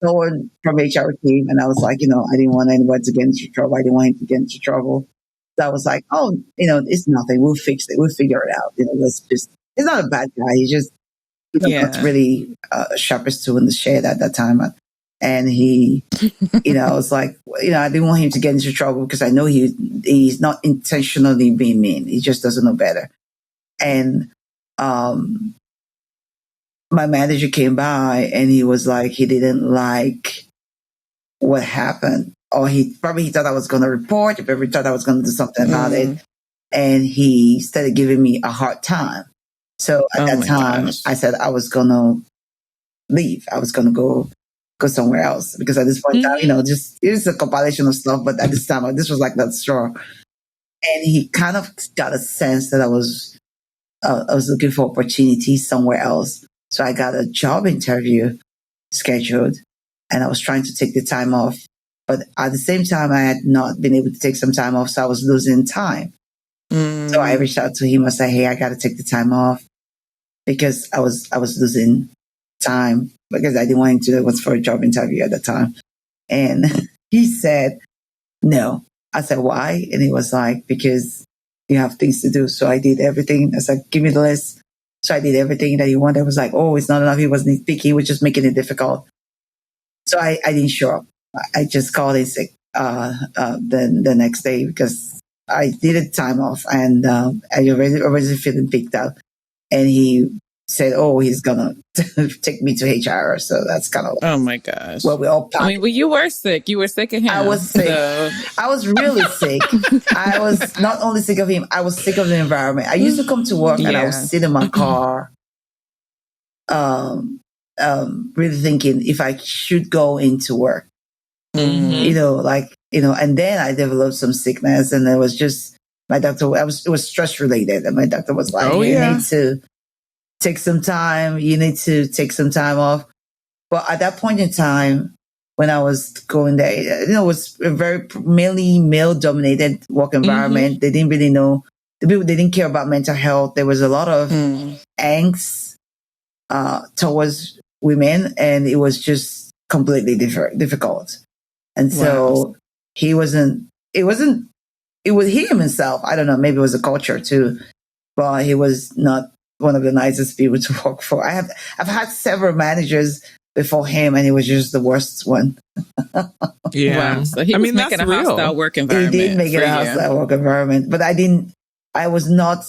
someone from HR came, and I was like, I didn't want anyone to get into trouble. I didn't want him to get into trouble. So I was like, oh, it's nothing. We'll fix it. We'll figure it out. He's not a bad guy. He just not really sharpest tool in the shed at that time. And he, I was like, I didn't want him to get into trouble because I know he's not intentionally being mean. He just doesn't know better. And my manager came by, and he was like, he didn't like what happened, or he thought I was going to report. He probably thought I was going to do something about it, and he started giving me a hard time. So at that time, I said I was going to leave. I was going to go somewhere else, because at this point in time, just it was a compilation of stuff. But at this time, this was like that straw. And he kind of got a sense that I was looking for opportunities somewhere else. So I got a job interview scheduled, and I was trying to take the time off. But at the same time, I had not been able to take some time off, so I was losing time. So I reached out to him. I said, "Hey, I got to take the time off because I was losing time." Because I didn't want him to do it was for a job interview at the time. And he said, no. I said, why? And he was like, because you have things to do. So I did everything. I said, give me the list. So I did everything that he wanted. I was like, oh, it's not enough. He wasn't picky. He was just making it difficult. So I didn't show up. I just called in sick the next day because I needed time off, and I already feeling picked up. And he said, oh, he's going to take me to HR. So that's kind of oh my gosh. Well, we all well, you were sick. You were sick of him. I was sick. So. I was really sick. I was not only sick of him, I was sick of the environment. I used to come to work and I would sit in my car, really thinking if I should go into work. And then I developed some sickness, and it was just my doctor. It was stress related, and my doctor was like, "You need to take some time. You need to take some time off." But at that point in time, when I was going there, it was a very mainly male-dominated work environment. They didn't really know the people. They didn't care about mental health. There was a lot of angst towards women, and it was just completely difficult. And so he wasn't. It was him himself. I don't know. Maybe it was a culture too, but he was not one of the nicest people to work for. I've had several managers before him, and he was just the worst one. Wow. So he was making a hostile work environment. He did make it a hostile work environment, but I was not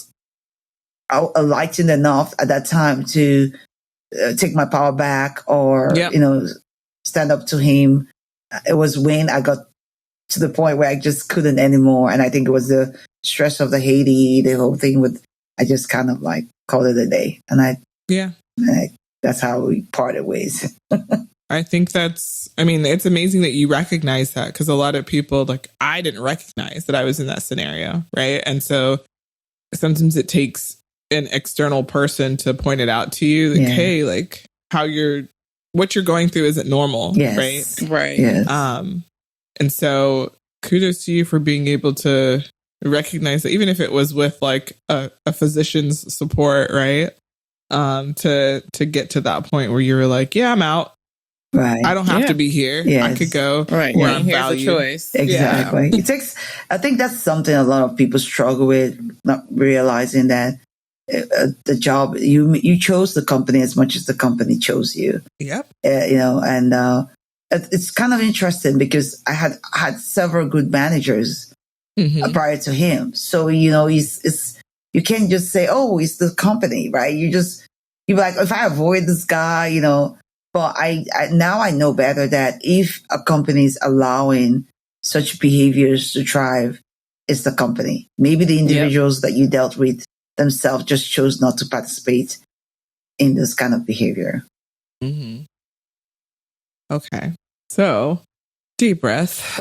enlightened enough at that time to take my power back or, stand up to him. It was when I got to the point where I just couldn't anymore. And I think it was the stress of the Haiti, the whole thing I just kind of like called it a day. And That's how we parted ways. I think it's amazing that you recognize that, because a lot of people, like, I didn't recognize that I was in that scenario, right? And so sometimes it takes an external person to point it out to you, like, hey, like, what you're going through isn't normal, right? Right. Yes. And so kudos to you for being able to recognize that, even if it was with like a physician's support, right? To get to that point where you were like, yeah, I'm out. Right. I don't have to be here. Yes. I could go where I'm valued. Here's a choice. Exactly. Yeah. I think that's something a lot of people struggle with, not realizing that the job, you chose the company as much as the company chose you. Yep. It's kind of interesting because I had several good managers prior to him. So, you can't just say, oh, it's the company, right? You're like, if I avoid this guy, but now I know better that if a company is allowing such behaviors to thrive, it's the company. Maybe the individuals that you dealt with themselves just chose not to participate in this kind of behavior. Mm-hmm. Okay. So, deep breath.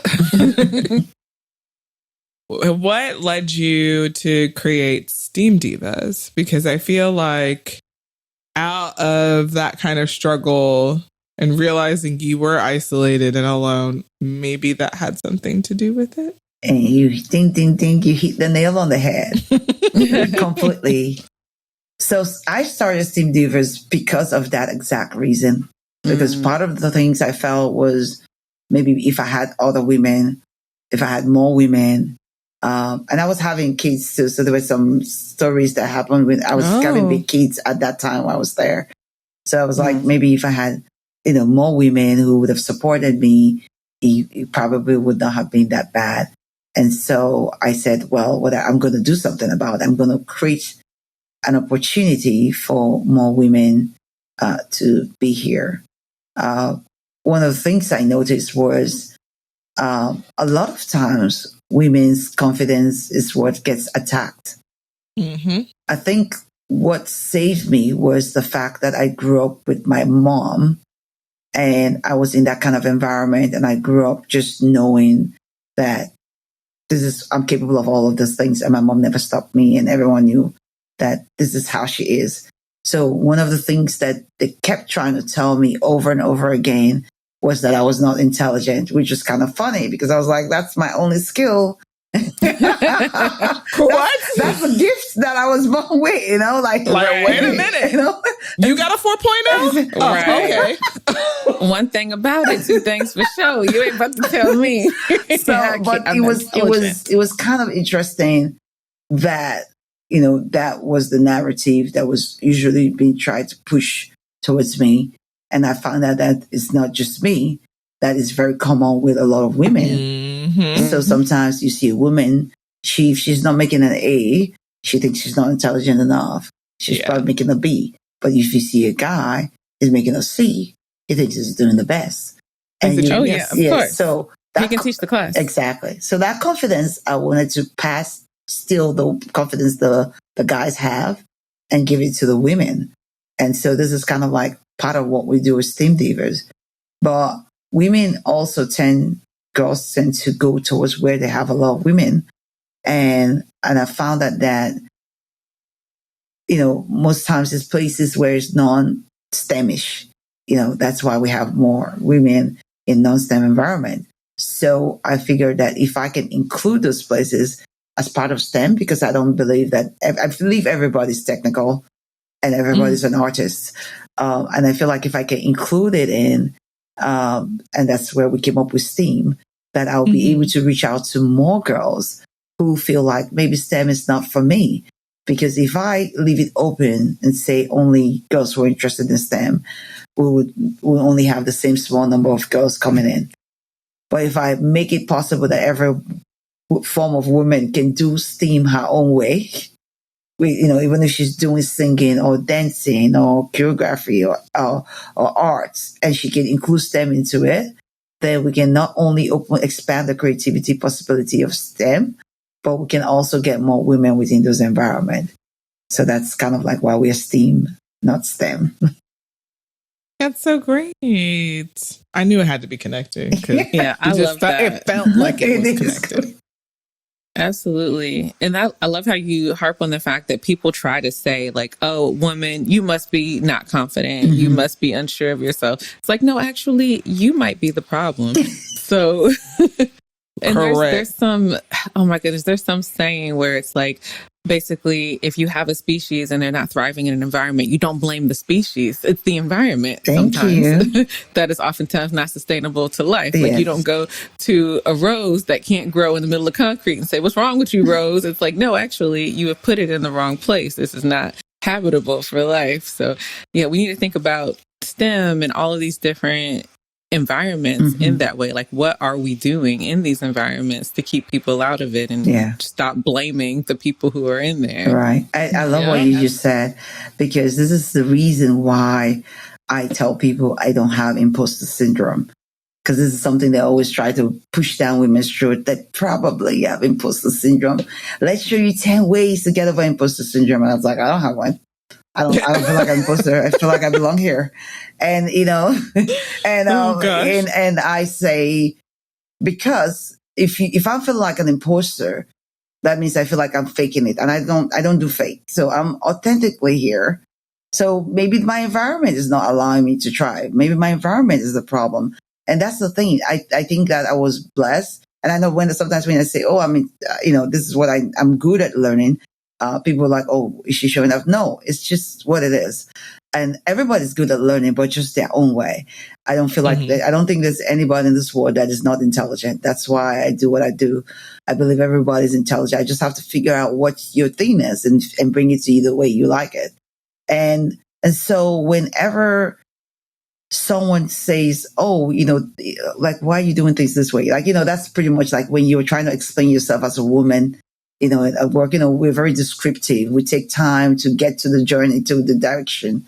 What led you to create STEAM Divas? Because I feel like out of that kind of struggle and realizing you were isolated and alone, maybe that had something to do with it. And you you hit the nail on the head completely. So I started STEAM Divas because of that exact reason. Because part of the things I felt was maybe if I had other women, if I had more women, and I was having kids too. So there were some stories that happened when I was having big kids at that time when I was there. So I was like, maybe if I had, more women who would have supported me, it probably would not have been that bad. And so I said, well, what I'm going to do something about it. I'm going to create an opportunity for more women to be here. One of the things I noticed was a lot of times women's confidence is what gets attacked. Mm-hmm. I think what saved me was the fact that I grew up with my mom, and I was in that kind of environment, and I grew up just knowing that I'm capable of all of these things, and my mom never stopped me, and everyone knew that this is how she is. So one of the things that they kept trying to tell me over and over again was that I was not intelligent, which is kind of funny because I was like, that's my only skill. What? That's a gift that I was born with, wait a minute. You got a 4.0? Right. Okay. One thing about it, two things for sure. You ain't about to tell me. But it was kind of interesting that, that was the narrative that was usually being tried to push towards me. And I found out that it's not just me. That is very common with a lot of women. Mm-hmm. So sometimes you see a woman, if she's not making an A, she thinks she's not intelligent enough. She's probably making a B. But if you see a guy is making a C, he thinks he's doing the best. And of course. So he can teach the class. Exactly. So that confidence, I wanted to steal the confidence the guys have and give it to the women. And so this is kind of like part of what we do with STEAM Divas. But women also girls tend to go towards where they have a lot of women. And I found that, most times it's places where it's non-STEMish. That's why we have more women in non-STEM environment. So I figured that if I can include those places as part of STEM, because I believe everybody's technical and everybody's an artist. And I feel like if I can include it in, and that's where we came up with STEAM, that I'll be able to reach out to more girls who feel like maybe STEM is not for me. Because if I leave it open and say only girls who are interested in STEM, we'll only have the same small number of girls coming in. But if I make it possible that every form of woman can do STEAM her own way, even if she's doing singing or dancing or choreography or arts, and she can include STEM into it, then we can not only expand the creativity possibility of STEM, but we can also get more women within those environments. So that's kind of like why we're STEAM not STEM. That's so great. I knew it had to be connected. Yeah, I love that. It felt like it was connected. Absolutely. And I love how you harp on the fact that people try to say like, oh, woman, you must be not confident. You must be unsure of yourself. It's like, no, actually, you might be the problem. So, and there's some, oh my goodness, there's some saying where it's like, basically, if you have a species and they're not thriving in an environment, you don't blame the species. It's the environment sometimes that is oftentimes not sustainable to life. Yes. Like you don't go to a rose that can't grow in the middle of concrete and say, what's wrong with you, rose? It's like, no, actually, you have put it in the wrong place. This is not habitable for life. So yeah, we need to think about STEM and all of these different environments in that way. Like, what are we doing in these environments to keep people out of it and stop blaming the people who are in there? Right. I love what you just said, because this is the reason why I tell people I don't have imposter syndrome, because this is something they always try to push down women's throat, that probably have imposter syndrome. Let's show you 10 ways to get over imposter syndrome. And I was like, I don't have one. I don't feel like I'm supposed to. I feel like I belong here. And, you know, and I say, because if I feel like an imposter, that means I feel like I'm faking it. And I don't do fake. So I'm authentically here. So maybe my environment is not allowing me to try. Maybe my environment is the problem. And that's the thing. I think that I was blessed. And I know sometimes when I say, oh, I mean, you know, this is what I'm good at learning. People are like, oh, is she showing up? No, it's just what it is. And everybody's good at learning, but just their own way. I don't feel like I don't think there's anybody in this world that is not intelligent. That's why I do what I do. I believe everybody's intelligent. I just have to figure out what your thing is and bring it to you the way you like it. And so whenever someone says, oh, you know, like, why are you doing things this way? Like, you know, that's pretty much like when you're trying to explain yourself as a woman. You know, at work, you know, we're very descriptive. We take time to get to the journey, to the direction.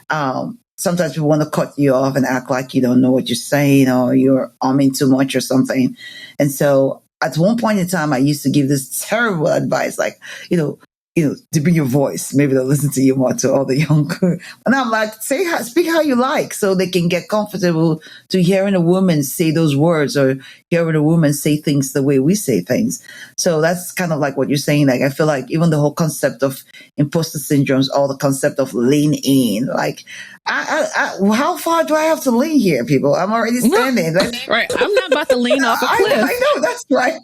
Sometimes people want to cut you off and act like you don't know what you're saying or you're arming too much or something. And so at one point in time, I used to give this terrible advice, like, you know, to bring your voice. Maybe they'll listen to you more, to all the younger. And I'm like, speak how you like, so they can get comfortable to hearing a woman say those words or hearing a woman say things the way we say things. So that's kind of like what you're saying. Like, I feel like even the whole concept of imposter syndromes, or the concept of lean in, like, how far do I have to lean here, people? I'm already standing. Right. I'm not about to lean off a cliff. I know, that's right.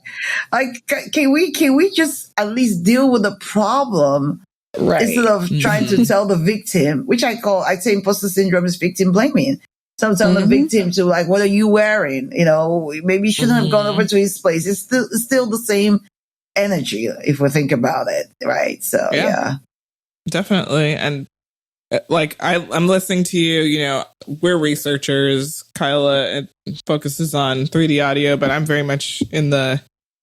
Like, can we just at least deal with the problem, right, instead of trying to tell the victim, which I say imposter syndrome is victim blaming. So I'm telling the victim to, like, what are you wearing? You know, maybe you shouldn't have gone over to his place. It's still the same energy if we think about it, right? So yeah. Definitely. And like, I'm listening to you, you know, we're researchers. Kyla focuses on 3D audio, but I'm very much in the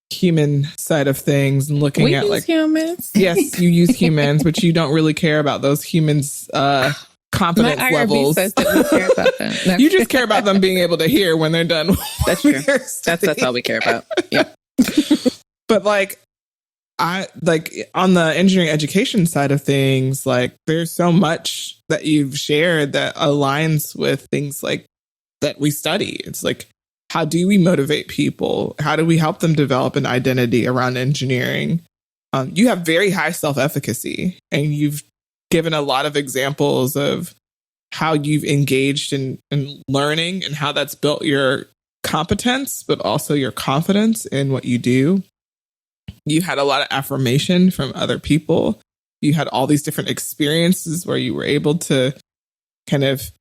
human side of things and looking at, like, humans. Yes, you use humans, but you don't really care about those humans' confidence My IRB levels. says that we care about them. No. You just care about them being able to hear when they're done. That's true. That's all we care about. Yeah. But like, on the engineering education side of things, like, there's so much that you've shared that aligns with things like that we study. It's like, how do we motivate people? How do we help them develop an identity around engineering? You have very high self-efficacy, and you've given a lot of examples of how you've engaged in learning and how that's built your competence, but also your confidence in what you do. You had a lot of affirmation from other people. You had all these different experiences where you were able to kind of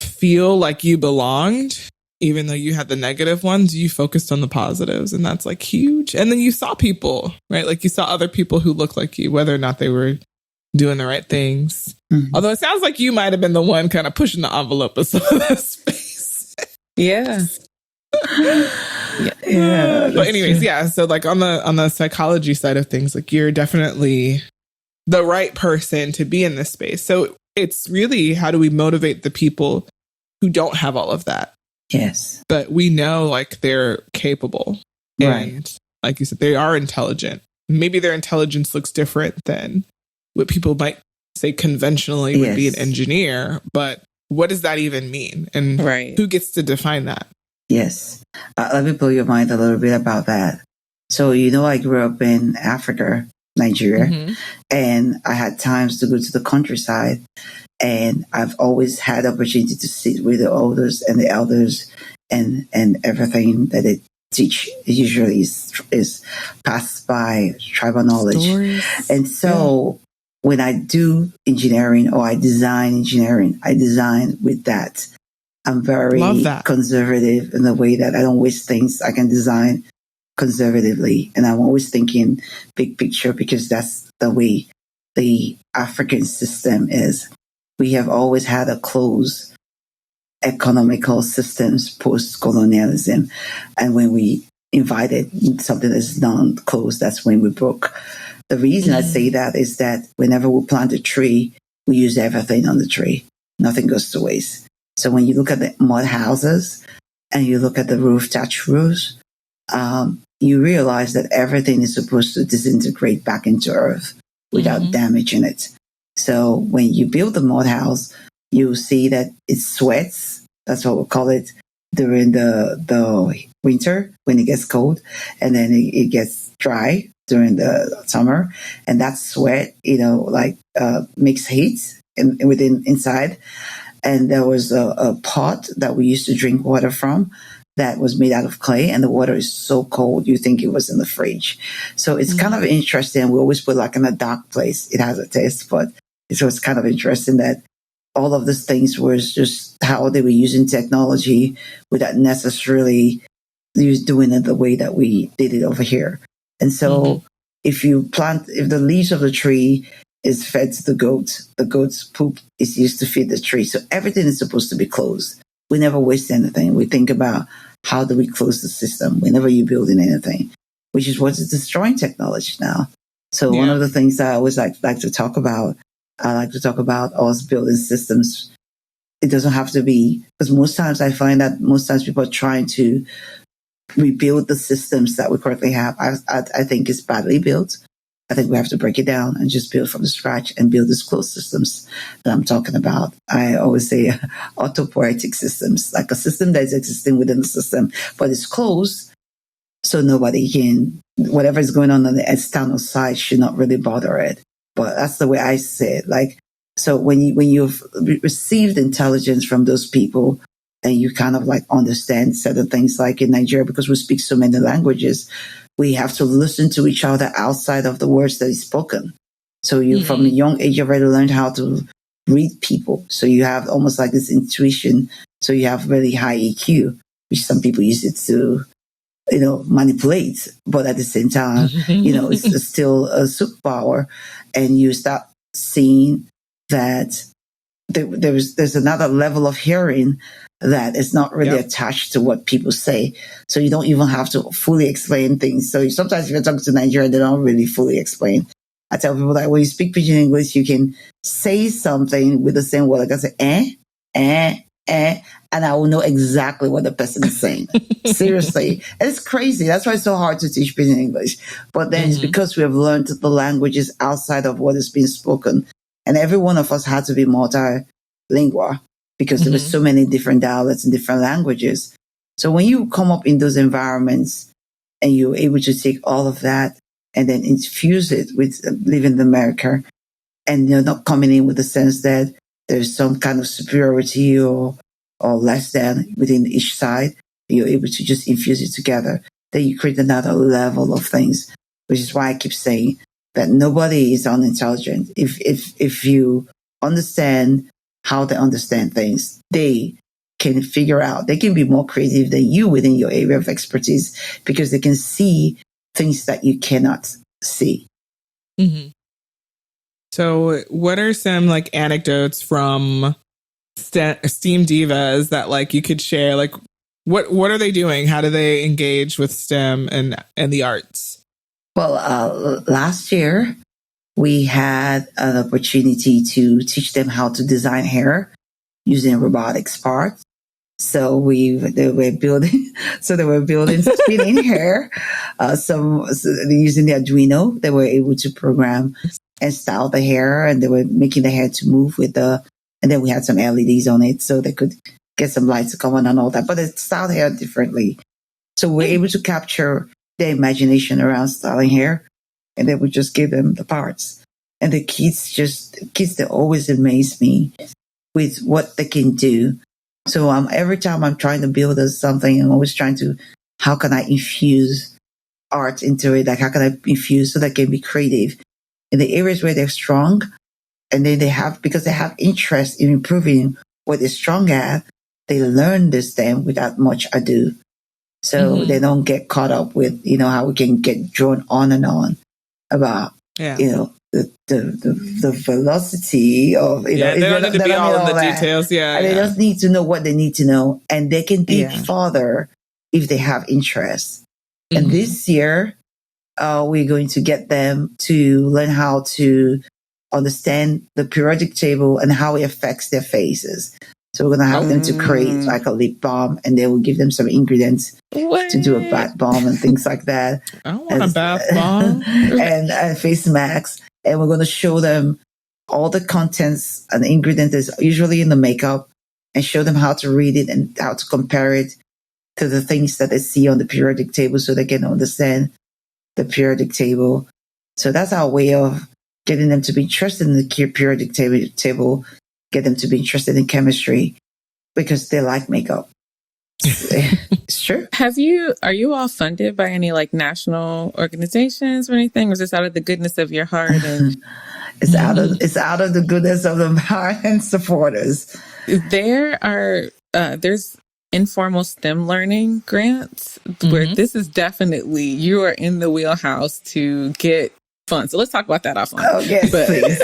feel like you belonged. Even though you had the negative ones, you focused on the positives, and that's like huge. And then you saw people, right? Like, you saw other people who looked like you, whether or not they were doing the right things. Although it sounds like you might have been the one kind of pushing the envelope of some of that space. Yeah. But anyways, yeah. So like, on the psychology side of things, like, you're definitely the right person to be in this space. So it's really, how do we motivate the people who don't have all of that? Yes. But we know, like, they're capable. Right. And like you said, they are intelligent. Maybe their intelligence looks different than what people might say conventionally would be an engineer, but what does that even mean? And who gets to define that? Yes. Let me blow your mind a little bit about that. So, I grew up in Africa, Nigeria, and I had times to go to the countryside, and I've always had opportunity to sit with the elders and the elders, and everything that they teach usually is passed by tribal knowledge. Stories. And so when I do engineering or I design engineering, I design with that. I'm very conservative in the way that I don't waste things. I can design conservatively, and I'm always thinking big picture because that's the way the African system is. We have always had a closed economical systems post-colonialism, and when we invited something that's non-closed, that's when we broke. The reason I say that is that whenever we plant a tree, we use everything on the tree. Nothing goes to waste. So when you look at the mud houses and you look at the roof thatch roofs, you realize that everything is supposed to disintegrate back into earth without damaging it. So when you build the mud house, you'll see that it sweats. That's what we call it during the winter when it gets cold, and then it gets dry during the summer. And that sweat, makes heat inside. And there was a pot that we used to drink water from that was made out of clay, and the water is so cold you think it was in the fridge. So it's kind of interesting. We always put in a dark place. It has a taste, but so it's kind of interesting that all of these things was just how they were using technology without necessarily doing it the way that we did it over here. And so if the leaves of the tree is fed to the goat's poop is used to feed the tree. So everything is supposed to be closed. We never waste anything. We think about how do we close the system whenever you're building anything, which is what is destroying technology now. So one of the things I always like to talk about, I like to talk about us building systems. It doesn't have to be, because most times I find that people are trying to rebuild the systems that we currently have. I think it's badly built. I think we have to break it down and just build from the scratch and build these closed systems that I'm talking about. I always say autopoietic systems, like a system that is existing within the system, but it's closed, so nobody can, whatever is going on the external side should not really bother it. But that's the way I say it. So when you've received intelligence from those people and you kind of understand certain things, like in Nigeria, because we speak so many languages, we have to listen to each other outside of the words that is spoken. So you, from a young age, you've already learned how to read people. So you have almost like this intuition. So you have really high EQ, which some people use it to, manipulate. But at the same time, it's still a superpower. And you start seeing that there's another level of hearing that is not really attached to what people say. So you don't even have to fully explain things. So sometimes if you're talking to Nigeria, they don't really fully explain. I tell people that when you speak Pidgin English, you can say something with the same word. Like I say, and I will know exactly what the person is saying. Seriously. And it's crazy. That's why it's so hard to teach Pidgin English. But then it's because we have learned the languages outside of what is being spoken. And every one of us had to be multilingual, because there were so many different dialects and different languages. So when you come up in those environments and you're able to take all of that and then infuse it with living in America, and you're not coming in with the sense that there's some kind of superiority or less than within each side, you're able to just infuse it together. Then you create another level of things, which is why I keep saying that nobody is unintelligent. If you understand how they understand things, they can figure out, they can be more creative than you within your area of expertise, because they can see things that you cannot see. So what are some anecdotes from STEAM Divas that you could share? What are they doing? How do they engage with STEM and the arts? Well, last year, we had an opportunity to teach them how to design hair using robotics parts. So they were building spinning hair. Using the Arduino, they were able to program and style the hair, and they were making the hair to move and then we had some LEDs on it so they could get some lights to come on and all that, but they styled hair differently. So we're able to capture their imagination around styling hair, and then we just give them the parts. And the kids, they always amaze me with what they can do. So every time I'm trying to build something, I'm always trying to, how can I infuse art into it? Like, how can I infuse so they can be creative in the areas where they're strong? And then because they have interest in improving what they're strong at, they learn this then without much ado. So they don't get caught up with, how we can get drawn on and on about, the velocity of, they don't need to be all in the details. Yeah. They just need to know what they need to know, and they can dig further if they have interest. And this year, we're going to get them to learn how to understand the periodic table and how it affects their faces. So we're going to have them to create like a lip balm, and they will give them some ingredients to do a bath balm and things like that. I want a bath balm. and face masks. And we're going to show them all the contents and ingredients that's usually in the makeup, and show them how to read it and how to compare it to the things that they see on the periodic table so they can understand the periodic table. So that's our way of getting them to be interested in the periodic table, get them to be interested in chemistry because they like makeup. It's true. Are you all funded by any like national organizations or anything? Or is this out of the goodness of your heart? And it's out of the goodness of the heart and supporters. There's informal STEM learning grants where this is definitely, you are in the wheelhouse to get fun. So let's talk about that offline. Oh, yes, please.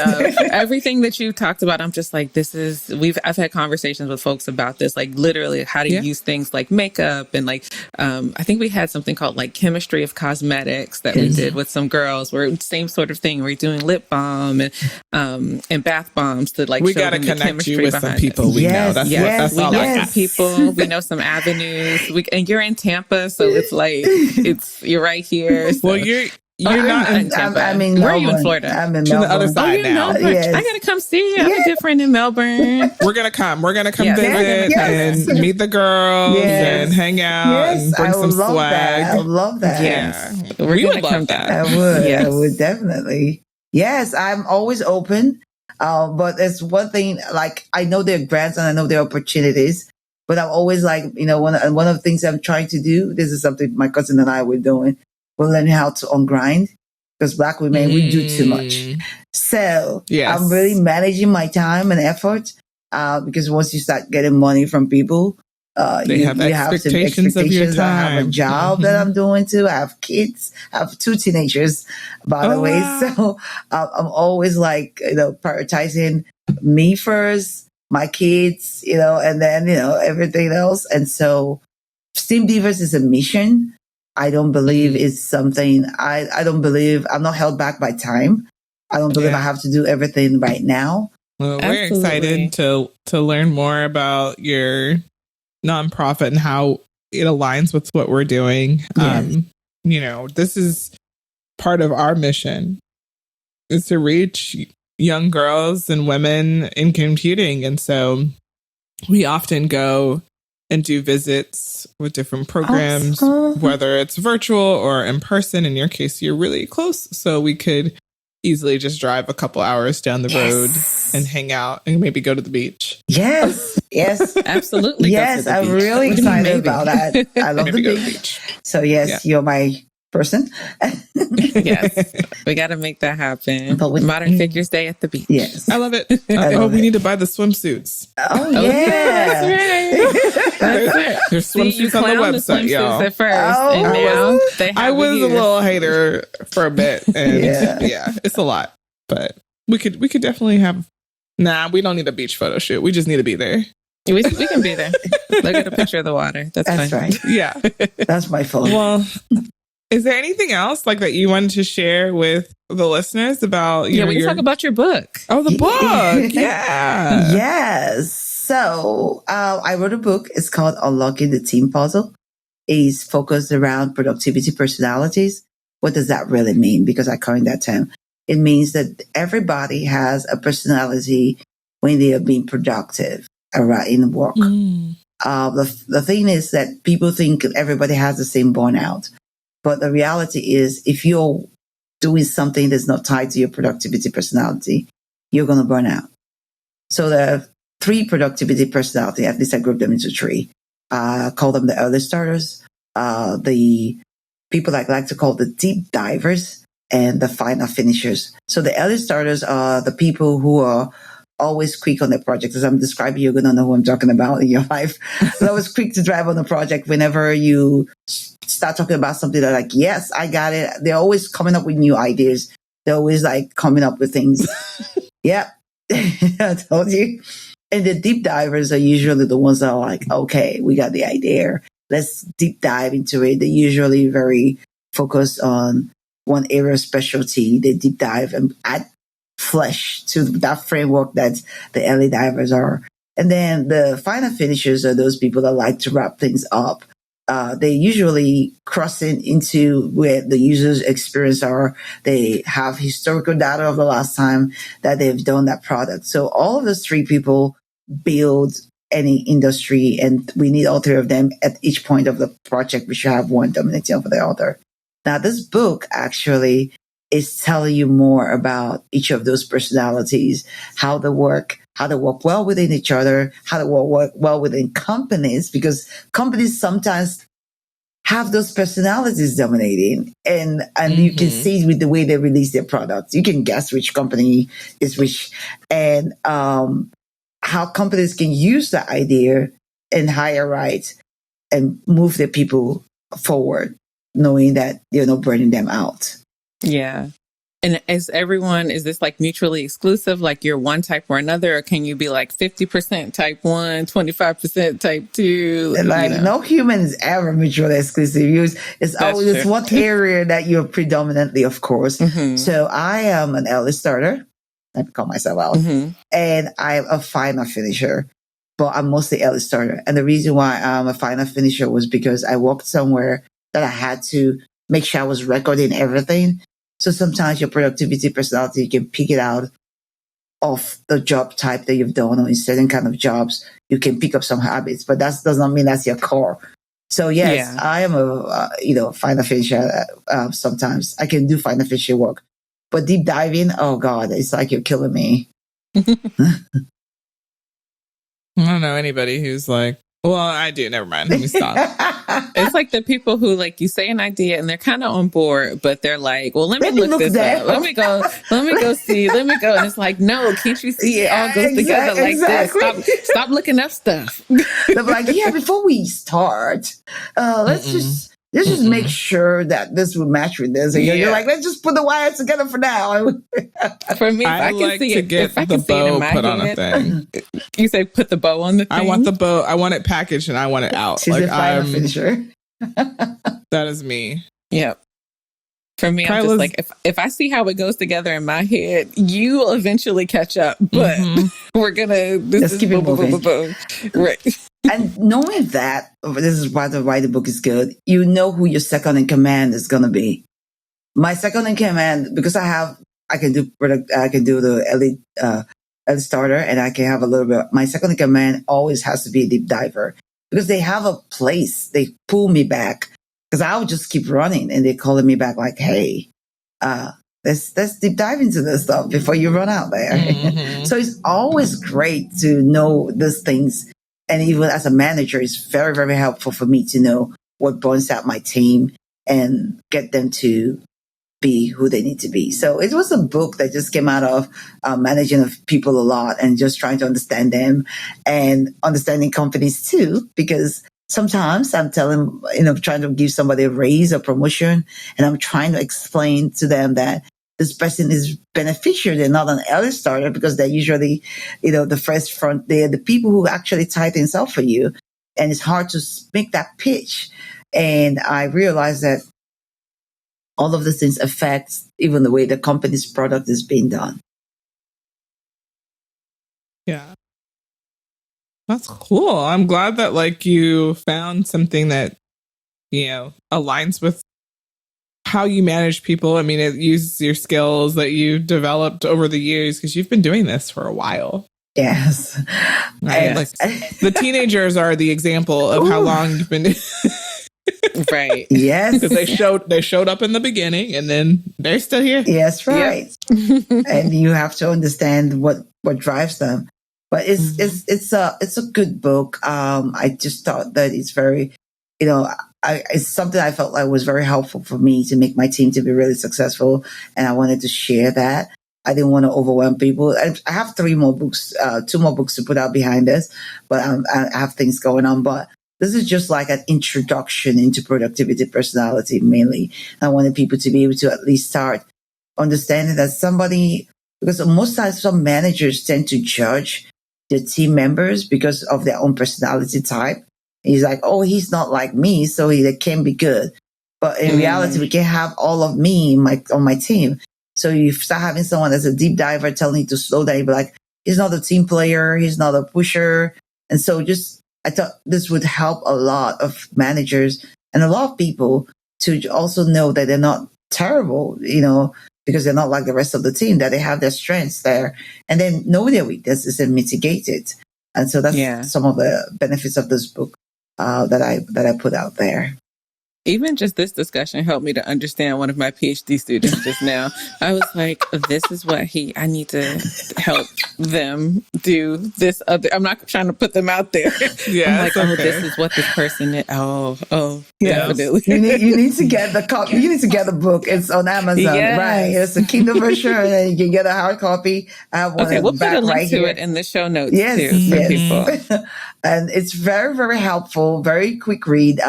Everything that you talked about, I'm just like, I've had conversations with folks about this, like literally how to use things like makeup and like, I think we had something called like chemistry of cosmetics that we did with some girls where same sort of thing. We're doing lip balm and bath bombs to like, we got to connect you with some people we know. That's all I got. People, we know some avenues and you're in Tampa. So it's like, you're right here. So. Well, you're not in Tampa. I'm in Melbourne. Where are you in Florida? I'm in Melbourne. Melbourne. The other side now. Yes. I gotta come see you. I have a good friend in Melbourne. We're gonna come visit and meet the girls and hang out and bring some swag. I would love that. Yeah, we would love that. I would. Yes. I would definitely. Yes, I'm always open. But there's one thing, like I know there are grants and I know there are opportunities, but I'm always like, one of the things I'm trying to do. This is something my cousin and I were doing. We're learning how to ungrind because Black women, we do too much. So I'm really managing my time and effort because once you start getting money from people, you have expectations of your time. I have a job that I'm doing too. I have kids. I have 2 teenagers, by the way. Wow. So I'm always like, prioritizing me first, my kids, and then, everything else. And so STEAMDivas is a mission. I don't believe it's something, I don't believe, I'm not held back by time. I don't believe I have to do everything right now. Well, we're excited to learn more about your nonprofit and how it aligns with what we're doing. Yes. This is part of our mission is to reach young girls and women in computing. And so we often go and do visits with different programs, whether it's virtual or in person. In your case, you're really close. So we could easily just drive a couple hours down the road and hang out and maybe go to the beach. Yes. Absolutely. Yes, I'm really excited about that. I love the beach. So you're my person. Yes, we got to make that happen. But with Modern Figures Day at the beach. Yes, I love it. We need to buy the swimsuits. Oh yeah, that's right. There's swimsuits on the website, y'all. At first, and now they have I was a little hater for a bit, and it's a lot. But we could definitely have. Nah, we don't need a beach photo shoot. We just need to be there. We can be there. Look at a picture of the water. That's fine. Right. Yeah, that's my phone. Well. Is there anything else like that you wanted to share with the listeners about? We can talk about your book. Oh, the book. Yeah. Yes. So I wrote a book. It's called Unlocking the Team Puzzle. It's focused around productivity personalities. What does that really mean? Because I coined that term. It means that everybody has a personality when they are being productive in work. The thing is that people think everybody has the same burnout. But the reality is, if you're doing something that's not tied to your productivity personality, you're going to burn out. So there are 3 productivity personality. At least I group them into 3. Call them the early starters, the people I like to call the deep divers, and the final finishers. So the early starters are the people who are always quick on their project. As I'm describing, you're going to know who I'm talking about in your life. They're always quick to drive on the project. Whenever you start talking about something, they're like, yes, I got it. They're always coming up with new ideas. They're always like coming up with things. Yep. I told you. And the deep divers are usually the ones that are like, okay, we got the idea. Let's deep dive into it. They're usually very focused on one area of specialty. They deep dive and add flesh to that framework that the early divers are. And then the final finishers are those people that like to wrap things up. They usually crossing into where the user's experience are. They have historical data of the last time that they've done that product. So all of those 3 people build any industry, and we need all 3 of them at each point of the project. We should have one dominating over the other. Now, this book actually is telling you more about each of those personalities, how they work well within each other, how they work well within companies, because companies sometimes have those personalities dominating, and you can see with the way they release their products. You can guess which company is which, and how companies can use the idea and hire right and move their people forward, knowing that you're not burning them out. Yeah. And is this like mutually exclusive? Like you're one type or another, or can you be like 50% type 1, 25% type 2? No human is ever mutually exclusive. It's always one area that you're predominantly, of course. So I am an early starter. I call myself out. And I'm a final finisher, but I'm mostly early starter. And the reason why I'm a final finisher was because I worked somewhere that I had to make sure I was recording everything. So sometimes your productivity personality, you can pick it out of the job type that you've done, or in certain kind of jobs, you can pick up some habits, but that does not mean that's your core. So yes, I am a final finisher. Sometimes I can do final finisher work, but deep diving, oh God, it's like you're killing me. I don't know anybody who's like, well, I do. Never mind. Let me stop. It's like the people who like you say an idea and they're kind of on board, but they're like, well, let me look this up. Let me go see. Let me go. And it's like, no, can't you see it all goes together like this? Stop looking up stuff. They're like, before we start, let's just make sure that this will match with this. And you're like, let's just put the wires together for now. For me, I like to get the bow put on a thing. You say put the bow on the thing? I want the bow. I want it packaged and I want it out. She's like, I'm a finisher. That is me. Yep. For me, I'm just like, if I see how it goes together in my head, you will eventually catch up. But we're going to... Let's keep it moving. Right. And knowing that, this is why the book is good, you know who your second in command is going to be. My second in command, because I can do the early starter, and I can have a little bit. My second in command always has to be a deep diver, because they have a place. They pull me back, because I would just keep running, and they're calling me back like, hey, let's deep dive into this stuff before you run out there. So it's always great to know these things. And even as a manager, it's very, very helpful for me to know what burns out my team and get them to be who they need to be. So it was a book that just came out of managing people a lot and just trying to understand them and understanding companies too, because sometimes I'm trying to give somebody a raise or promotion, and I'm trying to explain to them that this person is beneficial. They're not an early starter, because they're usually, the first front. They're the people who actually tie things up for you. And it's hard to make that pitch. And I realized that all of these things affect even the way the company's product is being done. Yeah. That's cool. I'm glad that you found something that, aligns with how you manage people. I mean, it uses your skills that you developed over the years because you've been doing this for a while. Yes. Right. Like the teenagers are the example of how long you've been. Right. Yes. Because they showed up in the beginning and then they're still here. Yes, right. Yep. And you have to understand what drives them. But it's a good book. I just thought that it's very, it's something I felt like was very helpful for me to make my team to be really successful. And I wanted to share that. I didn't want to overwhelm people. I have 2 more books to put out behind this, but I have things going on. But this is just like an introduction into productivity personality, mainly. I wanted people to be able to at least start understanding that because most times some managers tend to judge their team members because of their own personality type. He's like, oh, he's not like me, so he can't be good. But in reality, we can have all of me on my team. So you start having someone that's a deep diver telling you to slow down, you'd be like, he's not a team player, he's not a pusher. And so I thought this would help a lot of managers and a lot of people to also know that they're not terrible, because they're not like the rest of the team, that they have their strengths there and then know their weaknesses and mitigate it. And so that's some of the benefits of this book that I put out there. Even just this discussion helped me to understand one of my PhD students just now. I was like, this is what I need to help them do this other. I'm not trying to put them out there. Yeah, I'm like, this is what this person is. Oh, yes. Definitely. You need to get the copy. You need to get the book. It's on Amazon, right? It's a Kindle version, and you can get a hard copy. I have one. Okay, we'll put a link to it in the show notes too for people. And it's very, very helpful. Very quick read.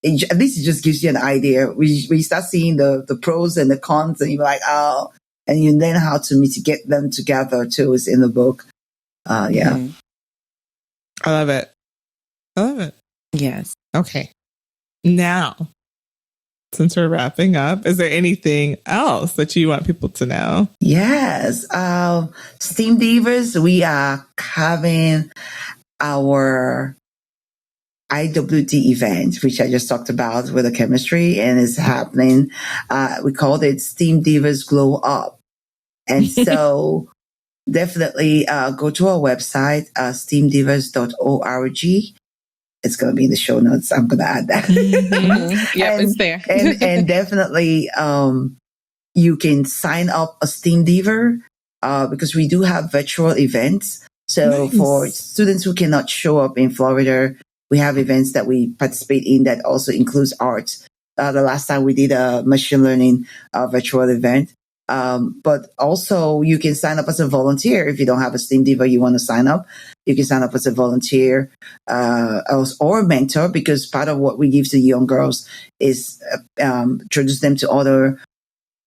At least it just gives you an idea. We start seeing the pros and the cons, and you're like, oh, and you learn how to mitigate them together too. Is in the book. Yeah. I love it. Yes. Okay. Now, since we're wrapping up, is there anything else that you want people to know? Yes. STEAM Divas, we are having our IWD event, which I just talked about with the chemistry, and it's happening. We called it STEAM Divas Glow Up. And so definitely go to our website, STEAMDivas.org. It's going to be in the show notes. I'm going to add that. Yep, it's there. and definitely you can sign up a STEAM Diva because we do have virtual events. So for students who cannot show up in Florida, we have events that we participate in that also includes art. The last time we did a machine learning virtual event. But also you can sign up as a volunteer. If you don't have a STEAM Diva, you want to sign up, you can sign up as a volunteer or a mentor, because part of what we give to young girls is introduce them to other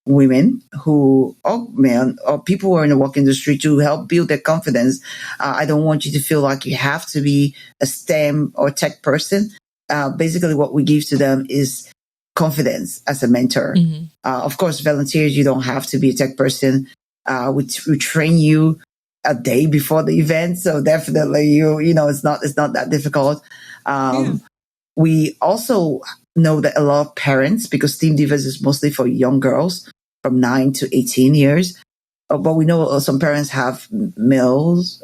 women or men or people who are in the work industry to help build their confidence. I don't want you to feel like you have to be a STEM or tech person. Basically what we give to them is confidence as a mentor. Of course, volunteers, you don't have to be a tech person. We train you a day before the event. So definitely it's not that difficult. We also know that a lot of parents, because STEAM Divas is mostly for young girls from 9 to 18 years, but we know some parents have males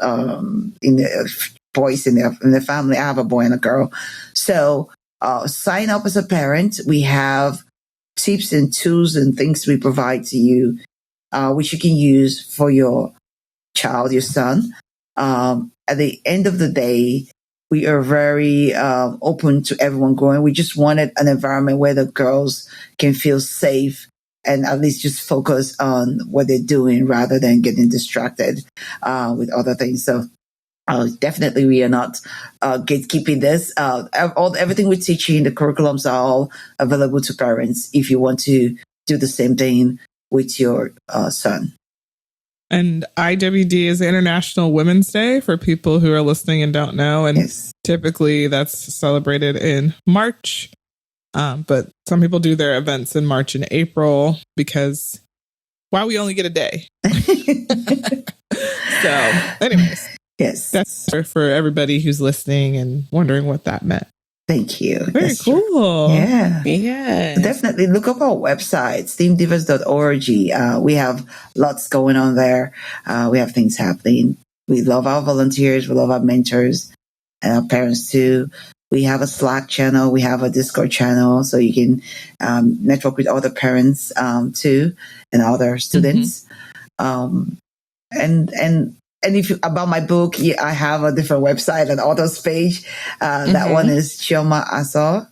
boys in their family. I have a boy and a girl. So sign up as a parent. We have tips and tools and things we provide to you, which you can use for your child, your son. At the end of the day, we are very open to everyone going. We just wanted an environment where the girls can feel safe and at least just focus on what they're doing rather than getting distracted with other things. So definitely we are not gatekeeping this. Everything we're teaching, the curriculums are all available to parents if you want to do the same thing with your son. And IWD is International Women's Day for people who are listening and don't know. And typically that's celebrated in March. But some people do their events in March and April because why we only get a day. So anyways, yes, that's for everybody who's listening and wondering what that meant. Thank you. Very cool. Yeah. Yeah. Definitely look up our website, STEAMDivas.org. We have lots going on there. We have things happening. We love our volunteers. We love our mentors and our parents too. We have a Slack channel. We have a Discord channel, so you can network with other parents too and other students. And if you, about my book, I have a different website, an author's page. That one is Chioma Aso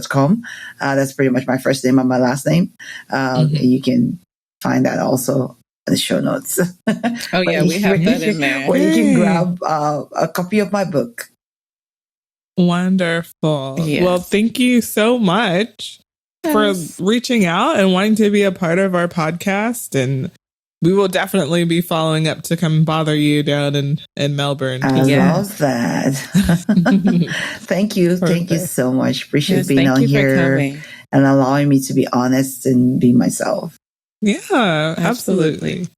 .com. That's pretty much my first name and my last name. And you can find that also in the show notes. Oh yeah, we have that in there. Where you can grab a copy of my book. Wonderful. Yes. Well, thank you so much for reaching out and wanting to be a part of our podcast. And we will definitely be following up to come bother you down in Melbourne. I love that. Thank you. Perfect. Thank you so much. Appreciate being on here and allowing me to be honest and be myself. Yeah, absolutely.